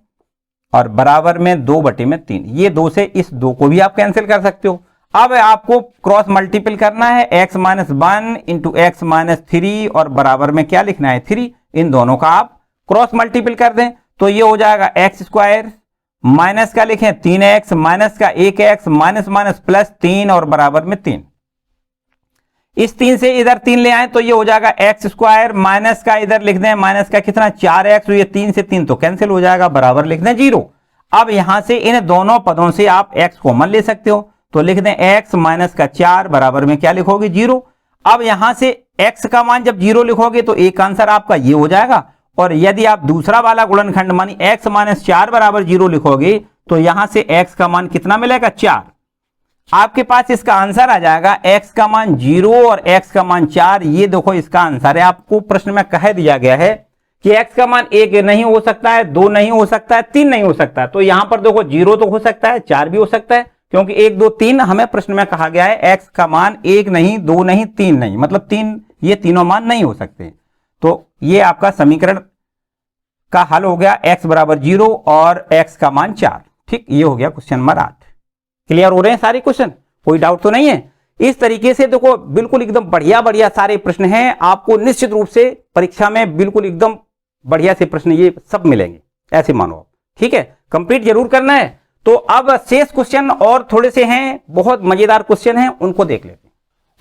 और बराबर में 2 बटे में 3। ये 2 से इस 2 को भी आप कैंसिल कर सकते हो। अब आपको क्रॉस मल्टीपल करना है, x minus 1 into x minus 3 और बराबर में क्या लिखना है 3। इन दोनों का आप क्रॉस मल्टीपल कर दें तो ये हो जाएगा एक्स स्क्वायर माइनस का लिखें 3x माइनस का 1x माइनस माइनस प्लस 3 और बराबर में 3। इस 3 से इधर 3 ले आए तो ये हो जाएगा एक्स स्क्वायर माइनस का इधर लिख दें माइनस का कितना 4x, ये 3 से 3 तो कैंसिल हो जाएगा, बराबर लिख दें 0। अब यहां से इन दोनों पदों से आप x कॉमन ले सकते हो तो लिख दें x माइनस का 4 बराबर में क्या लिखोगे 0। अब यहां से x का मान जब 0 लिखोगे तो एक आंसर आपका ये हो जाएगा, और यदि आप दूसरा वाला गुणनखंड मानी x माइनस 4 बराबर 0 लिखोगे तो यहां से x का मान कितना मिलेगा 4। आपके पास इसका आंसर आ जाएगा x का मान 0 और x का मान 4। ये देखो इसका आंसर है, आपको प्रश्न में कह दिया गया है कि x का मान 1 नहीं हो सकता है, 2 नहीं हो सकता है, 3 नहीं हो सकता है। तो यहां पर देखो 0 तो हो सकता है, 4 भी हो सकता है, क्योंकि 1 2 3 हमें प्रश्न में कहा गया है x का मान 1 नहीं, 2 नहीं, 3 नहीं, मतलब 3, ये तीनों मान नहीं हो सकते। तो ये आपका समीकरण का हल हो गया x बराबर 0 और x का मान 4। ठीक, ये हो गया क्वेश्चन नंबर 8। क्लियर हो रहे हैं सारे क्वेश्चन, कोई डाउट तो नहीं है। इस तरीके से देखो बिल्कुल एकदम बढ़िया बढ़िया सारे प्रश्न हैं, आपको निश्चित रूप से परीक्षा में बिल्कुल एकदम बढ़िया से प्रश्न ये सब मिलेंगे, ऐसे मानो आप। ठीक है, कंप्लीट जरूर करना है। तो अब शेष क्वेश्चन और थोड़े से हैं, बहुत मजेदार क्वेश्चन हैं, उनको देख लेते हैं।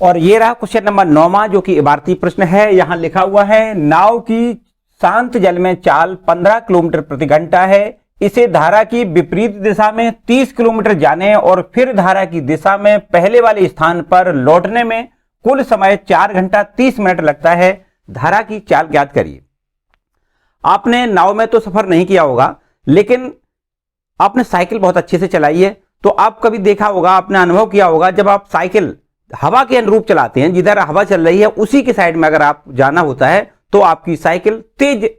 और ये रहा क्वेश्चन नंबर 9वां जो कि इबारती प्रश्न है। यहां लिखा हुआ है नाव की शांत जल में चाल 15 किलोमीटर प्रति घंटा है, इसे धारा की विपरीत दिशा में 30 किलोमीटर जाने और फिर धारा की दिशा में पहले वाले स्थान पर लौटने में कुल समय 4 घंटा 30 मिनट लगता है, धारा की चाल ज्ञात करिए। आपने नाव में तो सफर नहीं किया होगा, लेकिन आपने साइकिल बहुत अच्छे से चलाई है, तो आप कभी देखा होगा, आपने अनुभव किया होगा, जब आप साइकिल हवा के अनुरूप चलाते हैं, जिधर हवा चल रही है उसी के साइड में अगर आप जाना होता है तो आपकी साइकिल तेज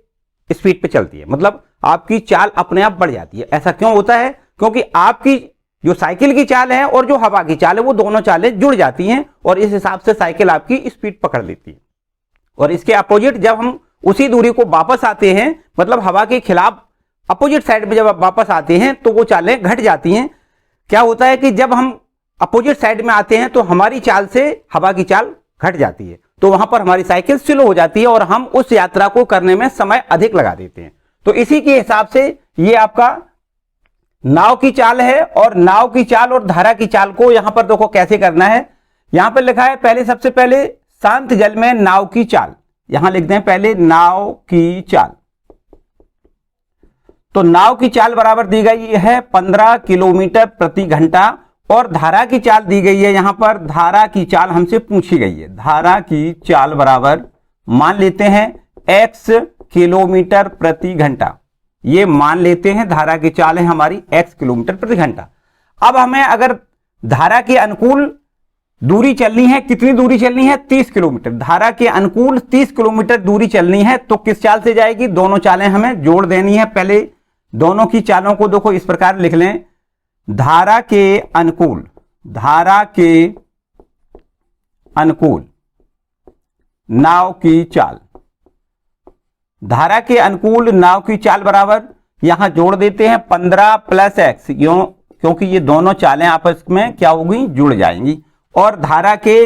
स्पीड पे चलती है, मतलब आपकी चाल अपने आप बढ़ जाती है। ऐसा क्यों होता है? क्योंकि आपकी जो साइकिल की चाल है और जो हवा की चाल है वो दोनों चालें जुड़ जाती हैं और इस हिसाब से साइकिल आपकी स्पीड पकड़ लेती है। और इसके अपोजिट जब हम उसी दूरी को वापस आते हैं, मतलब हवा के खिलाफ अपोजिट साइड में जब आप वापस आते हैं तो वो चालें घट जाती हैं। क्या होता है कि जब हम अपोजिट साइड में आते हैं तो हमारी चाल से हवा की चाल घट जाती है, तो वहां पर हमारी साइकिल स्लो हो जाती है और हम उस यात्रा को करने में समय अधिक लगा देते हैं। तो इसी के हिसाब से ये आपका नाव की चाल है, और नाव की चाल और धारा की चाल को यहां पर देखो कैसे करना है। यहां पर लिखा है पहले, सबसे पहले शांत जल में नाव की चाल, यहां लिखते हैं पहले नाव की चाल। तो नाव की चाल बराबर दी गई है 15 किलोमीटर प्रति घंटा, और धारा की चाल दी गई है, यहां पर धारा की चाल हमसे पूछी गई है। धारा की चाल बराबर मान लेते हैं x किलोमीटर प्रति घंटा, ये मान लेते हैं धारा की चाल है हमारी x किलोमीटर प्रति घंटा। अब हमें अगर धारा के अनुकूल दूरी चलनी है, कितनी दूरी चलनी है 30 किलोमीटर, धारा के अनुकूल 30 किलोमीटर दूरी चलनी है, तो किस चाल से जाएगी? दोनों चालें हमें जोड़ देनी है। पहले दोनों की चालों को देखो इस प्रकार लिख लें, धारा के अनुकूल, धारा के अनुकूल नाव की चाल, धारा के अनुकूल नाव की चाल बराबर यहां जोड़ देते हैं 15 प्लस x, क्योंकि ये दोनों चालें आपस में क्या होगी? जुड़ जाएंगी। और धारा के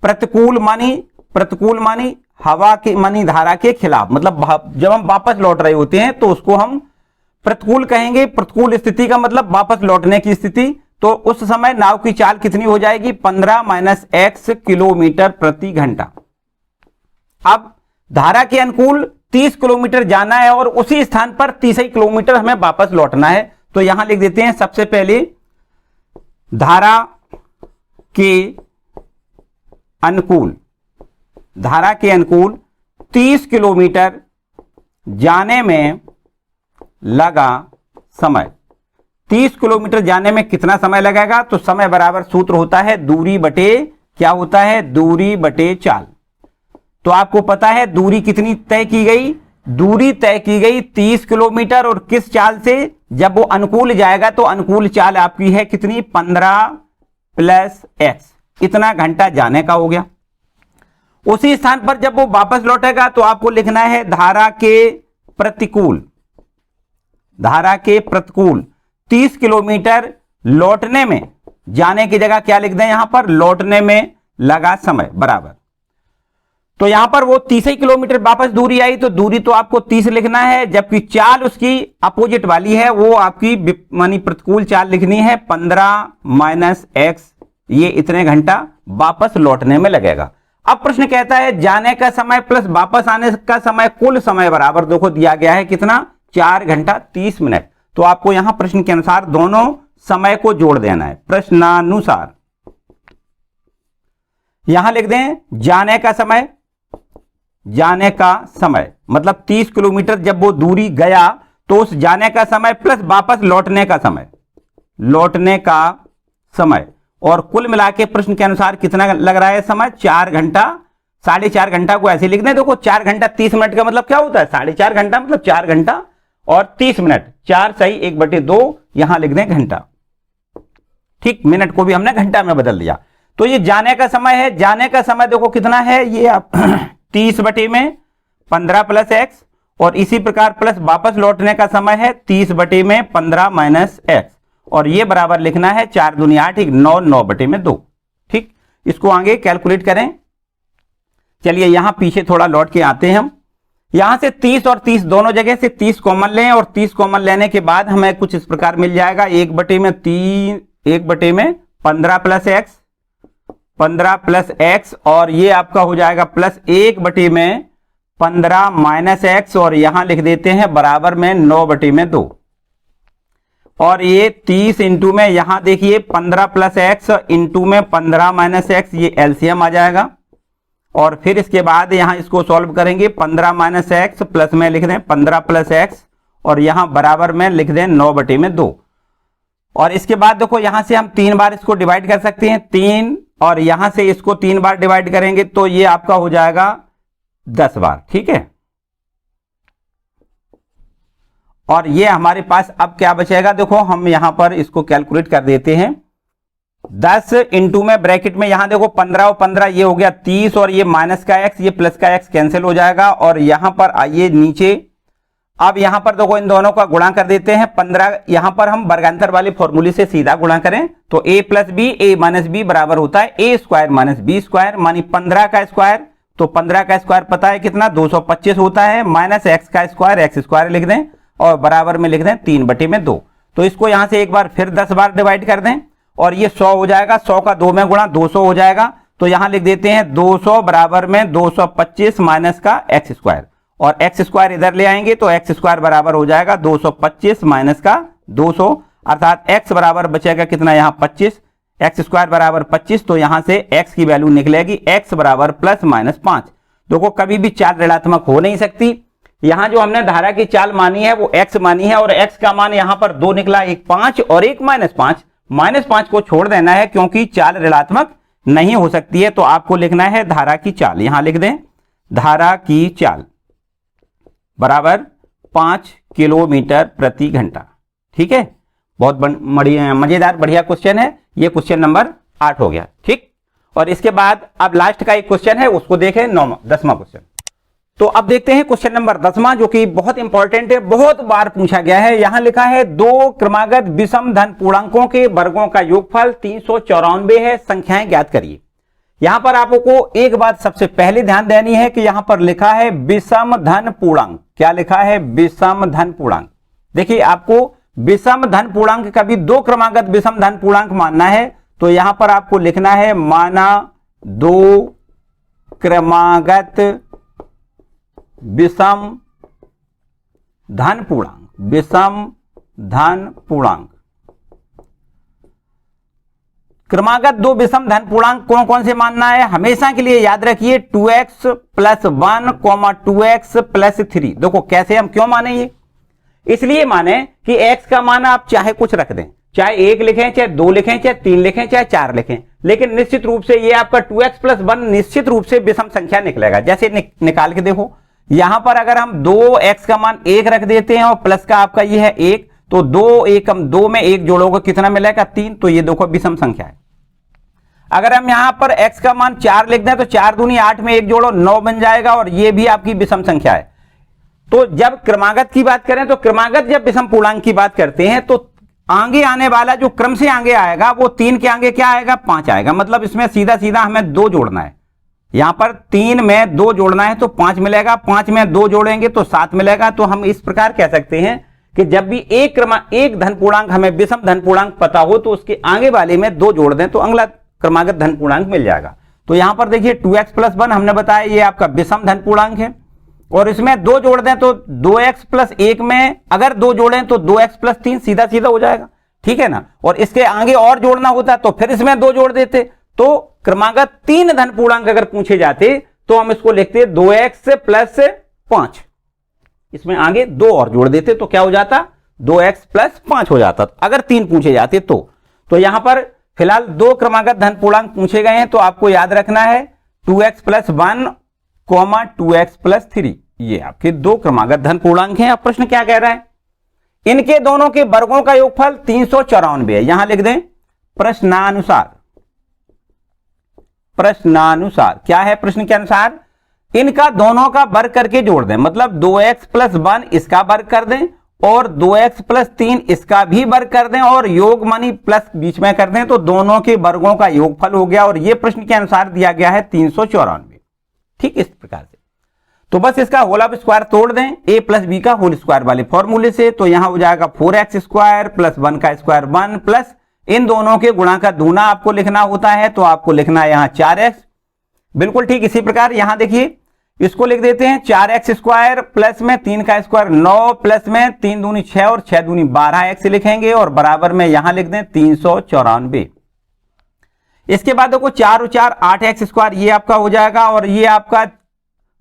प्रतिकूल मानी हवा के मानी धारा के खिलाफ, मतलब जब हम वापस लौट रहे होते हैं तो उसको हम प्रतिकूल कहेंगे। प्रतिकूल स्थिति का मतलब वापस लौटने की स्थिति, तो उस समय नाव की चाल कितनी हो जाएगी? 15 माइनस x किलोमीटर प्रति घंटा। अब धारा के अनुकूल 30 किलोमीटर जाना है और उसी स्थान पर 30 किलोमीटर हमें वापस लौटना है, तो यहां लिख देते हैं सबसे पहले धारा के अनुकूल, धारा के अनुकूल 30 किलोमीटर जाने में लगा समय। 30 किलोमीटर जाने में कितना समय लगेगा? तो समय बराबर सूत्र होता है दूरी बटे, क्या होता है? दूरी बटे चाल। तो आपको पता है दूरी कितनी तय की गई? दूरी तय की गई 30 किलोमीटर और किस चाल से, जब वो अनुकूल जाएगा तो अनुकूल चाल आपकी है कितनी 15 प्लस x, इतना घंटा जाने का हो गया। उसी स्थान पर जब वो वापस लौटेगा तो आपको लिखना है धारा के प्रतिकूल, धारा के प्रतिकूल 30 किलोमीटर लौटने में, जाने की जगह क्या लिख दें यहां पर, लौटने में लगा समय बराबर। तो यहां पर वो 30 ही किलोमीटर वापस दूरी आई तो दूरी तो आपको 30 लिखना है, जबकि चाल उसकी अपोजिट वाली है, वो आपकी मानी प्रतिकूल चाल लिखनी है 15 माइनस एक्स, ये इतने घंटा वापस लौटने में लगेगा। अब प्रश्न कहता है जाने का समय प्लस वापस आने का समय, कुल समय बराबर देखो दिया गया है कितना 4 घंटा 30 मिनट। तो आपको यहां प्रश्न के अनुसार दोनों समय को जोड़ देना है। प्रश्नानुसार यहां लिख दें जाने का समय, जाने का समय मतलब 30 किलोमीटर जब वो दूरी गया तो उस जाने का समय प्लस वापस लौटने का समय, लौटने का समय, और कुल मिला के प्रश्न के अनुसार कितना लग रहा है समय 4 घंटा 4.5 घंटा को ऐसे लिख दें। देखो 4 घंटा 30 मिनट का मतलब क्या होता है 4.5 घंटा मतलब 4 घंटा और 30 मिनट, 4 सही 1/2 यहां लिख दें घंटा। ठीक, मिनट को भी हमने घंटा में बदल दिया। तो ये जाने का समय है, जाने का समय देखो कितना है ये आप 30/15 प्लस एक्स, और इसी प्रकार प्लस वापस लौटने का समय है 30/15 माइनस एक्स, और ये बराबर लिखना है 4 दूनी 8, 9/2। ठीक, इसको आगे कैलकुलेट करें। चलिए यहां पीछे थोड़ा लौट के आते हैं हम। यहां से 30 और 30 दोनों जगह से 30 कॉमन लें, और 30 कॉमन लेने के बाद हमें कुछ इस प्रकार मिल जाएगा 1/15 प्लस एक्स, 15 प्लस एक्स, और ये आपका हो जाएगा प्लस 1/15 माइनस एक्स, और यहां लिख देते हैं बराबर में 9/2। और ये 30 इंटू में यहां देखिए 15 प्लस एक्स इंटू में 15 माइनस एक्स, ये एलसीएम आ जाएगा। और फिर इसके बाद यहां इसको सॉल्व करेंगे 15 माइनस एक्स प्लस में लिख दें 15 प्लस एक्स, और यहां बराबर में लिख दें 9/2। और इसके बाद देखो यहां से हम 3 बार इसको डिवाइड कर सकते हैं 3, और यहां से इसको 3 बार डिवाइड करेंगे तो ये आपका हो जाएगा 10 बार। ठीक है, और ये हमारे पास अब क्या बचेगा, देखो हम यहां पर इसको कैलकुलेट कर देते हैं। 10 इंटू में ब्रैकेट में यहां देखो 15 और 15 ये हो गया 30, और ये माइनस का एक्स ये प्लस का एक्स कैंसिल हो जाएगा। और यहां पर आइए नीचे, अब यहां पर देखो इन दोनों का गुणा कर देते हैं 15, यहां पर हम वर्गांतर वाले फॉर्मूले से सीधा गुणा करें तो a plus B A minus B बराबर होता है a square minus B square, मानी 15 का स्क्वायर, तो 15 का स्क्वायर पता है कितना 225 होता है, माइनस एक्स का स्क्वायर एक्स स्क्वायर लिख दें, और बराबर में लिख दें 3/2। तो इसको यहां से एक बार फिर 10 बार डिवाइड कर दें, और ये 100 हो जाएगा, 100 का 2 में गुणा 200 हो जाएगा। तो यहां लिख देते हैं 200 बराबर में 225 माइनस का एक्स स्क्वायर, और एक्स स्क्वायर इधर ले आएंगे तो एक्स स्क्वायर बराबर हो जाएगा 225 माइनस का 200, अर्थात एक्स बराबर बचेगा कितना यहां 25, एक्स स्क्वायर बराबर 25, तो यहां से एक्स की वैल्यू निकलेगी एक्स बराबर प्लस माइनस 5। देखो कभी भी चाल ऋणात्मक हो नहीं सकती, यहां जो हमने धारा की चाल मानी है वो x मानी है, और x का मान यहां पर 2 निकला, एक 5 और एक -5, -5 को छोड़ देना है क्योंकि चाल ऋणात्मक नहीं हो सकती है। तो आपको लिखना है धारा की चाल, यहां लिख दें धारा की चाल बराबर 5 किलोमीटर प्रति घंटा। ठीक है, बहुत बढ़िया मजेदार बढ़िया क्वेश्चन है, ये क्वेश्चन नंबर 8 हो गया। ठीक, और इसके बाद अब लास्ट का एक क्वेश्चन है उसको देखें 10वां क्वेश्चन। तो अब देखते हैं क्वेश्चन नंबर 10वां, जो कि बहुत इंपॉर्टेंट है, बहुत बार पूछा गया है। यहां लिखा है 2 क्रमागत विषम धन पूर्णांकों के वर्गों का योगफल 394 है, संख्याएं ज्ञात करिए। यहां पर आपको एक बात सबसे पहले ध्यान देनी है कि यहां पर लिखा है विषम धन पूर्णांक। क्या लिखा है? विषम धन पूर्णांक। देखिए आपको विषम धन पूर्णांक का भी 2 क्रमागत विषम धन पूर्णांक मानना है, तो यहां पर आपको लिखना है माना 2 क्रमागत विषम धन पूर्णांक। विषम धन पूर्णांक क्रमागत 2 विषम धन पूर्णांक कौन कौन से मानना है? हमेशा के लिए याद रखिए 2x + 1, 2x + 3। देखो कैसे हम क्यों माने ये, इसलिए माने कि x का मान आप चाहे कुछ रख दें, चाहे 1 लिखें, चाहे 2 लिखें, चाहे 3 लिखें, चाहे 4 लिखें, लेकिन निश्चित रूप से ये आपका 2x + 1 निश्चित रूप से विषम संख्या निकलेगा। जैसे निकाल के देखो, यहां पर अगर हम 2x का मान 1 रख देते हैं और प्लस का आपका ये है 1, तो 2 1 हम 2 में 1 जोड़ोगे कितना मिलेगा 3, तो ये देखो विषम संख्या है। अगर हम यहां पर x का मान 4 लिख दें तो 4 दूनी 8 में 1 जोड़ो 9 बन जाएगा और ये भी आपकी विषम संख्या है। तो जब क्रमागत की बात करें तो क्रमागत जब विषम पूर्णांक की बात करते हैं तो आगे आने वाला जो क्रम से आगे आएगा वो 3 के आगे क्या आएगा 5 आएगा। मतलब इसमें सीधा सीधा हमें 2 जोड़ना है। यहां पर 3 में 2 जोड़ना है तो 5 मिलेगा, 5 में 2 जोड़ेंगे तो 7 मिलेगा। तो हम इस प्रकार कह सकते हैं कि जब भी एक धन पूर्णांक हमें विषम धन पूर्णांक पता हो तो उसके आगे वाले में 2 जोड़ दें तो अगला क्रमागत धन पूर्णांक मिल जाएगा। तो यहां पर देखिए 2x + 1 हमने बताया ये आपका विषम धन पूर्णांक है और इसमें 2 जोड़ दें तो 2x + 1 में अगर 2 जोड़ें तो 2x + 3 सीधा सीधा हो जाएगा, ठीक है ना। और इसके आगे और जोड़ना होता तो फिर इसमें 2 जोड़ देते। तो क्रमागत 3 धन पूर्णांक अगर पूछे जाते तो हम इसको लिखते 2x + 5, इसमें आगे 2 और जोड़ देते तो क्या हो जाता 2x + 5 हो जाता अगर 3 पूछे जाते तो यहां पर फिलहाल 2 क्रमागत धन पूर्णांक पूछे गए हैं तो आपको याद रखना है 2x + 1, 2x + 3 ये आपके 2 क्रमागत धन पूर्णांक हैं। अब प्रश्न क्या कह रहा है, इनके दोनों के वर्गों का योगफल 394 है। यहां लिख दें प्रश्नानुसार क्या है, प्रश्न के अनुसार इनका दोनों का वर्ग करके जोड़ दें। मतलब 2x + 1 इसका वर्ग कर दें और 2x + 3 इसका भी वर्ग कर दें और योग मानी प्लस बीच में कर दें तो दोनों के वर्गों का योगफल हो गया और यह प्रश्न के अनुसार दिया गया है 394। ठीक, इस प्रकार से तो बस इसका होल स्क्वायर तोड़ दें a + b का होल स्क्वायर वाले फॉर्मूले से। तो यहां हो जाएगा 4x² + 1 का स्क्वायर 1 प्लस इन दोनों के गुणा का दूना आपको लिखना होता है तो आपको लिखना है यहां 4x। बिल्कुल ठीक इसी प्रकार यहां देखिए इसको लिख देते हैं 4x² प्लस में 3 का स्क्वायर 9 प्लस में 3 दूनी 6 और 6 दूनी 12x लिखेंगे और बराबर में यहां लिख दें 394। इसके बाद देखो 4 और 4 8x² ये आपका हो जाएगा और ये आपका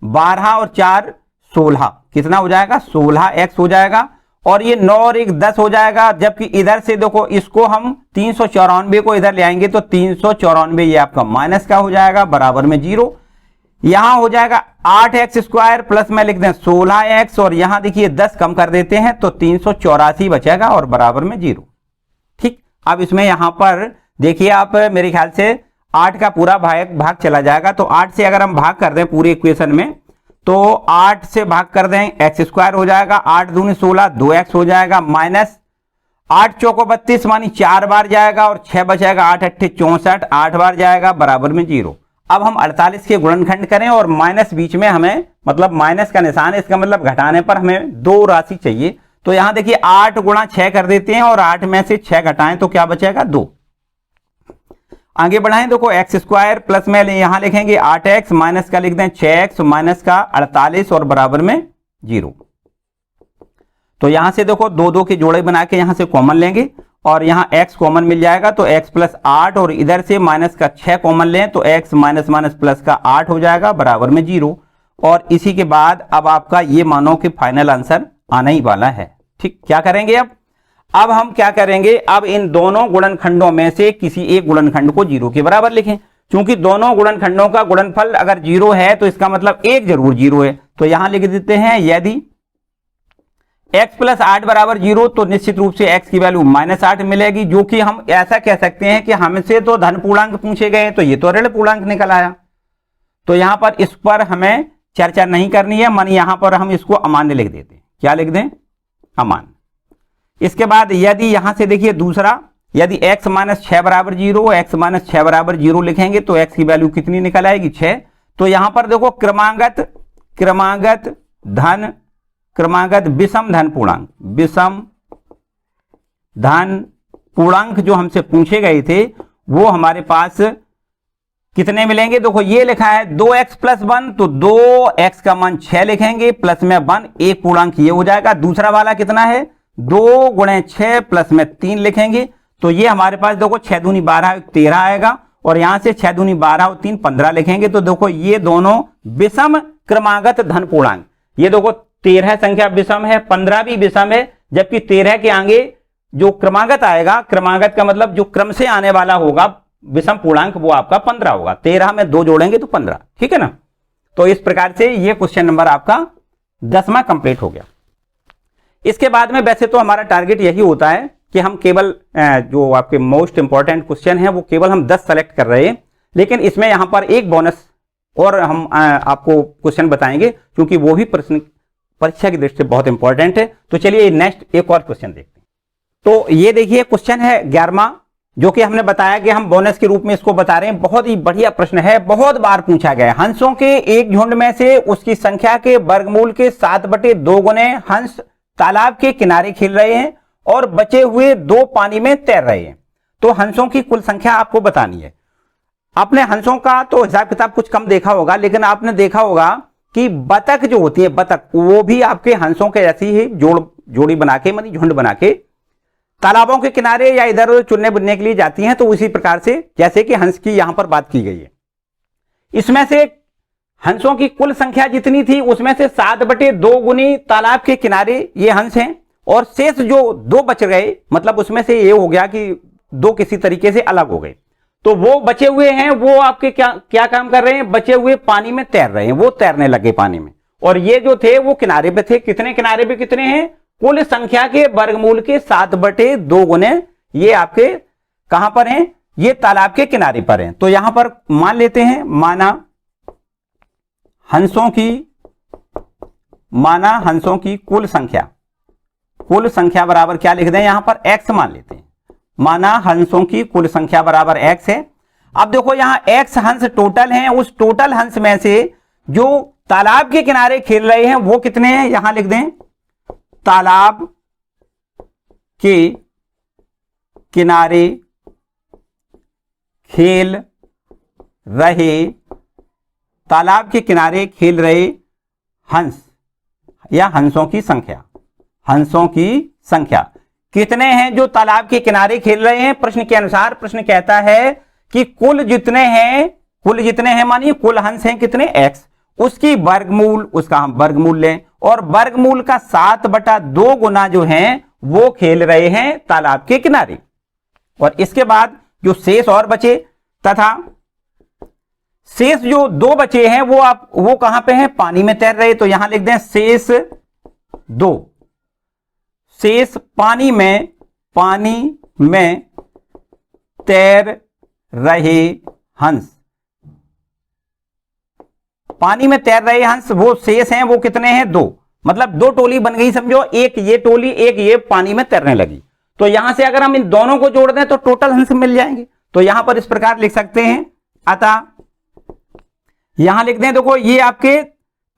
12 और 4 16 कितना हो जाएगा 16x हो जाएगा और ये 9 और 1 10 हो जाएगा। जबकि इधर से देखो इसको हम 394 को इधर ले आएंगे तो 394 ये आपका माइनस का हो जाएगा बराबर में 0। यहां हो जाएगा 8x² प्लस में लिख दें 16x और यहां देखिए 10 कम कर देते हैं तो 384 बचेगा और बराबर में 0। ठीक, अब इसमें यहां पर देखिए आप मेरे ख्याल से 8 का पूरा भाग चला जाएगा तो 8 से अगर हम भाग कर दें पूरे इक्वेशन में तो 8 से भाग कर दें x² हो जाएगा, 8 दूनी 16 2x हो जाएगा माइनस 8 चौको 32 मानी 4 बार जाएगा और 6 बचेगा 8 अट्ठे 64 8 बार जाएगा बराबर में 0। अब हम 48 के गुणनखंड करें और माइनस बीच में हमें मतलब माइनस का निशान है, इसका मतलब घटाने पर हमें 2 राशि चाहिए। तो यहां देखिए 8 गुणा 6 कर देते हैं और 8 में से 6 घटाएं तो क्या बचेगा 2। आगे बढ़ाएं देखो x² प्लस में यहां लिखेंगे 8x माइनस का लिख दें 6x माइनस का 48 और बराबर में 0। तो यहां से देखो 2 2 के जोड़े बना के यहां से कॉमन लेंगे और यहां x कॉमन मिल जाएगा तो x + 8 और इधर से माइनस का 6 कॉमन लें तो x माइनस माइनस प्लस का 8 हो जाएगा बराबर में 0। और इसी के बाद अब आपका ये मानो कि फाइनल आंसर आना ही वाला है। ठीक, क्या करेंगे अब हम क्या करेंगे, अब इन दोनों गुणनखंडों में से किसी एक गुणनखंड को 0 के बराबर लिखें। क्योंकि दोनों गुणनखंडों का गुणनफल अगर 0 है तो इसका मतलब एक जरूर 0 है। तो यहां लिख देते हैं यदि x + 8 बराबर 0 तो निश्चित रूप से x की वैल्यू -8 मिलेगी, जो कि हम ऐसा कह सकते हैं कि हमसे तो धन पूर्णांक पूछे गए तो ये तो ऋण पूर्णांक निकल आया। तो यहां पर इस पर हमें चर्चा नहीं करनी है, मानी यहां पर हम इसको अमान्य लिख देते हैं। क्या लिख दें अमान्य। इसके बाद यदि यहां से देखिए दूसरा, यदि x - 6 बराबर 0 x - 6 बराबर 0 लिखेंगे तो x की वैल्यू कितनी निकल आएगी 6। तो यहां पर देखो क्रमागत विषम धन पूर्णांक जो हमसे पूछे गए थे वो हमारे पास कितने मिलेंगे। देखो ये लिखा है 2x + 1 तो 2x का मान 6 लिखेंगे प्लस में 1 एक पूर्णांक ये हो जाएगा। दूसरा वाला कितना है 2 × 6 प्लस में 3 लिखेंगे तो ये हमारे पास देखो 6 दूनी 12 13 आएगा और यहां से 6 दूनी 12 और 3 15 लिखेंगे। तो देखो ये दोनों विषम क्रमागत धन पूर्णांक, ये देखो 13 संख्या विषम है 15 भी विषम है, जबकि 13 के आगे जो क्रमागत आएगा, क्रमागत का मतलब जो क्रम से आने वाला होगा विषम पूर्णांक वो आपका 15 होगा। 13 में 2 जोड़ेंगे तो 15। ठीक है ना। तो इस प्रकार से ये क्वेश्चन नंबर आपका 10वां कंप्लीट हो गया। इसके बाद में वैसे तो हमारा टारगेट यही होता है कि हम केवल जो आपके मोस्ट इंपॉर्टेंट क्वेश्चन है वो केवल हम 10 सेलेक्ट कर रहे हैं, लेकिन इसमें यहां पर एक बोनस और हम आपको क्वेश्चन बताएंगे क्योंकि वो भी प्रश्न परीक्षा की दृष्टि से बहुत इंपॉर्टेंट है। तो चलिए नेक्स्ट एक और क्वेश्चन देखते हैं। तो ये देखिए क्वेश्चन है 11वां, जो कि हमने बताया कि हम बोनस के रूप में इसको बता रहे हैं। बहुत ही बढ़िया प्रश्न है, बहुत बार पूछा गया है। हंसों के एक झुंड में से उसकी संख्या के वर्गमूल के 7/2 गुने हंस तालाब के किनारे खेल रहे हैं और बचे हुए 2 पानी में तैर रहे हैं। तो हंसों की कुल संख्या आपको बतानी है। आपने हंसों का तो हिसाब किताब कुछ कम देखा होगा, लेकिन आपने देखा होगा कि बतख जो होती है, बतख, वो भी आपके हंसों के ऐसी ही जोड़ी बना के, मानी झुंड बना के तालाबों के किनारे या इधर उधर चुनने बुनने के लिए जाती हैं। तो उसी प्रकार से जैसे कि हंस की यहां पर बात की गई है, इसमें से हंसों की कुल संख्या जितनी थी उसमें से 7/2 गुनी तालाब के किनारे ये हंस हैं, और शेष जो 2 बच गए, मतलब उसमें से ये हो गया कि 2 किसी तरीके से अलग हो गए। तो वो बचे हुए हैं, वो आपके क्या काम कर रहे हैं, बचे हुए पानी में तैर रहे हैं, वो तैरने लगे पानी में। और ये जो थे वो किनारे पे थे। कितने किनारे पे कितने हैं, कुल संख्या के वर्गमूल के 7/2 गुने ये आपके कहां पर हैं, ये तालाब के किनारे पर हैं। तो यहां पर मान लेते हैं, माना हंसों की कुल संख्या बराबर क्या लिख दें, यहां पर x मान लेते हैं। माना हंसों की कुल संख्या बराबर x है। अब देखो यहां x हंस टोटल हैं, उस टोटल हंस में से जो तालाब के किनारे खेल रहे हैं वो कितने हैं, यहां लिख दें तालाब के किनारे खेल रहे, तालाब के किनारे खेल रहे हंस या हंसों की संख्या कितने हैं जो तालाब के किनारे खेल रहे हैं। प्रश्न के अनुसार प्रश्न कहता है कि कुल जितने हैं मानिए कुल हंस हैं कितने, x, उसकी वर्गमूल, उसका हम वर्गमूल लें, और वर्गमूल का 7/2 गुना जो हैं वो खेल रहे हैं तालाब के किनारे। और इसके बाद जो शेष और बचे, तथा शेष जो 2 बचे हैं वो कहां पे हैं, पानी में तैर रहे। तो यहां लिख दें शेष 2, शेष पानी में तैर रहे हंस। पानी में तैर रहे हंस वो शेष हैं, वो कितने हैं, 2, मतलब 2 टोली बन गई समझो, एक ये टोली, एक ये पानी में तैरने लगी। तो यहां से अगर हम इन दोनों को जोड़ दें तो टोटल हंस मिल जाएंगे। तो यहां पर इस प्रकार लिख सकते हैं, अतः यहां लिख दें, देखो ये आपके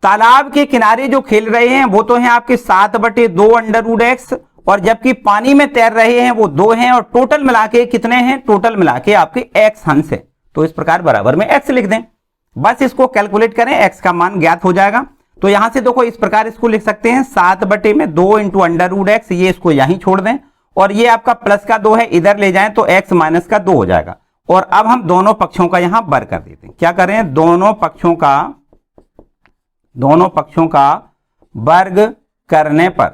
तालाब के किनारे जो खेल रहे हैं वो तो हैं आपके 7/2 √x, और जबकि पानी में तैर रहे हैं वो 2 हैं, और टोटल मिला के कितने हैं, टोटल मिला के आपके x हंस है। तो इस प्रकार बराबर में x लिख दें, बस इसको कैलकुलेट करें, x का मान ज्ञात हो जाएगा। तो यहां से देखो इस प्रकार इसको लिख सकते हैं 7/2 × √x, ये इसको यहीं छोड़ दें, और ये आपका प्लस का 2 है, इधर ले जाएं तो x माइनस का 2 हो जाएगा। और अब हम दोनों पक्षों का यहां वर्ग कर देते हैं। क्या करें, दोनों पक्षों का वर्ग करने पर,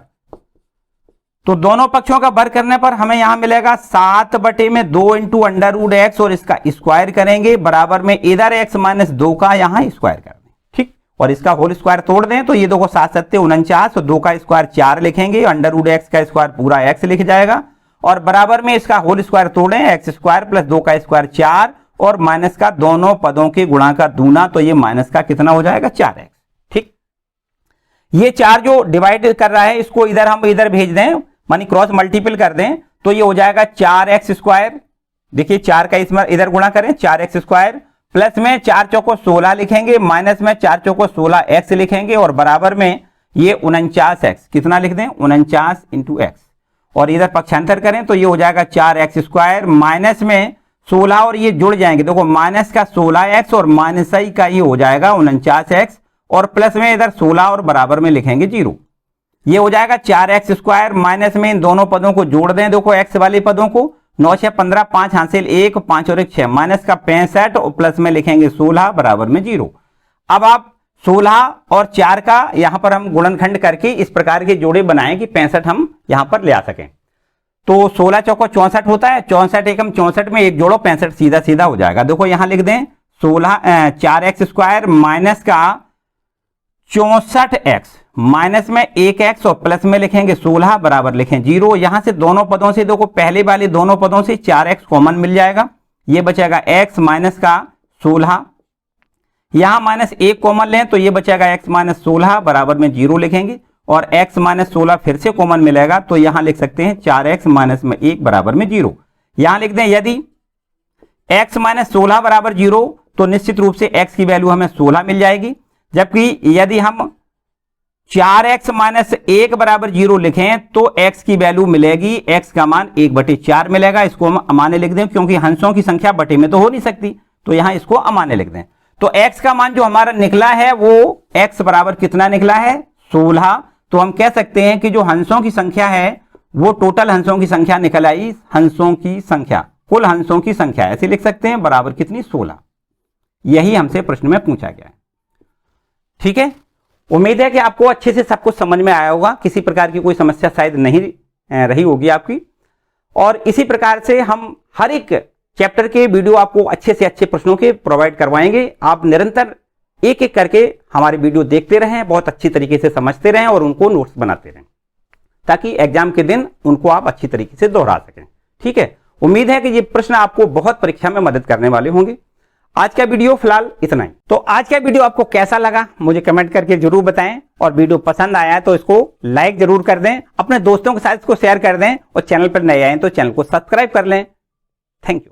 तो दोनों पक्षों का वर्ग करने पर हमें यहां मिलेगा 7/2 × √x, और इसका स्क्वायर करेंगे बराबर में इधर x माइनस 2 का यहां स्क्वायर कर दें, ठीक। और इसका होल स्क्वायर तोड़ दें तो ये देखो 7 7 49, और 2 का स्क्वायर 4 लिखेंगे, √x का स्क्वायर पूरा x लिख जाएगा, और बराबर में इसका होल स्क्वायर तोड़ें, x स्क्वायर प्लस 2 का स्क्वायर 4, और माइनस का दोनों पदों के गुणा का दूना, तो ये माइनस का कितना हो जाएगा, 4x, ठीक। ये 4 जो डिवाइड कर रहा है इसको इधर हम इधर भेज दें, मानी क्रॉस मल्टीपल कर दें, तो ये हो जाएगा 4x स्क्वायर। देखिए 4 का इसमें इधर गुणा करें, 4x स्क्वायर, प्लस में 4 चौको 16 लिखेंगे, माइनस में 4 चौको 16x लिखेंगे, और बराबर में ये 49x, कितना लिख दें, 49 × x, और इधर पक्षांतर करें तो ये हो जाएगा 4x स्क्वायर, माइनस में 16 और ये जुड़ जाएंगे, देखो माइनस का 16x और माइनस ही का ये हो जाएगा 49x, और प्लस में इधर 16 और बराबर में लिखेंगे 0। ये हो जाएगा 4x स्क्वायर, माइनस में इन दोनों पदों को जोड़ दें, देखो x वाले पदों को, 9 6 15, 5 हासिल 1, 5 और 1 6, माइनस का 65 और प्लस में लिखेंगे 16 बराबर में 0। अब आप 16 और 4 का यहां पर हम गुणनखंड करके इस प्रकार के जोड़े बनाएं कि 65 हम यहां पर ले आ सकें। तो 16 चौको 64 होता है, 64 एकम 64 में एक जोड़ो 65 सीधा सीधा हो जाएगा। देखो यहां लिख दें 4x स्क्वायर माइनस का 64x माइनस में 1x और प्लस में लिखेंगे 16 बराबर लिखें 0। यहां से दोनों पदों से देखो, पहले वाले दोनों पदों से 4x कॉमन मिल जाएगा, ये बचेगा x माइनस का 16। यहां माइनस 1 कॉमन लें तो ये बचेगा x माइनस 16 बराबर में 0 लिखेंगे, और x माइनस 16 फिर से कॉमन मिलेगा तो यहां लिख सकते हैं 4x माइनस में 1 बराबर में 0। यहां लिख दें यदि x माइनस 16 बराबर 0 तो निश्चित रूप से x की वैल्यू हमें 16 मिल जाएगी, जबकि यदि हम 4x माइनस 1 बराबर 0 लिखें तो x की वैल्यू मिलेगी, x का मान 1/4 मिलेगा। इसको हम अमान्य लिख दें क्योंकि हंसों की संख्या बटे में तो हो नहीं सकती, तो यहां इसको अमान्य लिख दें। तो x का मान जो हमारा निकला है वो x बराबर कितना निकला है 16। तो हम कह सकते हैं कि जो हंसों की संख्या है वो टोटल हंसों की संख्या निकल आई, हंसों की संख्या, कुल हंसों की संख्या ऐसे लिख सकते हैं बराबर कितनी 16। यही हमसे प्रश्न में पूछा गया है। ठीक है, उम्मीद है कि आपको अच्छे से सब कुछ समझ में आया होगा, किसी प्रकार की कोई समस्या शायद नहीं रही होगी आपकी। और इसी प्रकार से हम हर एक चैप्टर के वीडियो आपको अच्छे से अच्छे प्रश्नों के प्रोवाइड करवाएंगे। आप निरंतर एक एक करके हमारे वीडियो देखते रहें, बहुत अच्छी तरीके से समझते रहें और उनको नोट्स बनाते रहें, ताकि एग्जाम के दिन उनको आप अच्छी तरीके से दोहरा सकें। ठीक है, उम्मीद है कि ये प्रश्न आपको बहुत परीक्षा में मदद करने वाले होंगे। आज का वीडियो फिलहाल इतना ही। तो आज का वीडियो आपको कैसा लगा मुझे कमेंट करके जरूर बताएं, और वीडियो पसंद आया है तो इसको लाइक जरूर कर दें, अपने दोस्तों के साथ इसको शेयर कर दें, और चैनल पर नए आए तो चैनल को सब्सक्राइब कर लें। Thank you.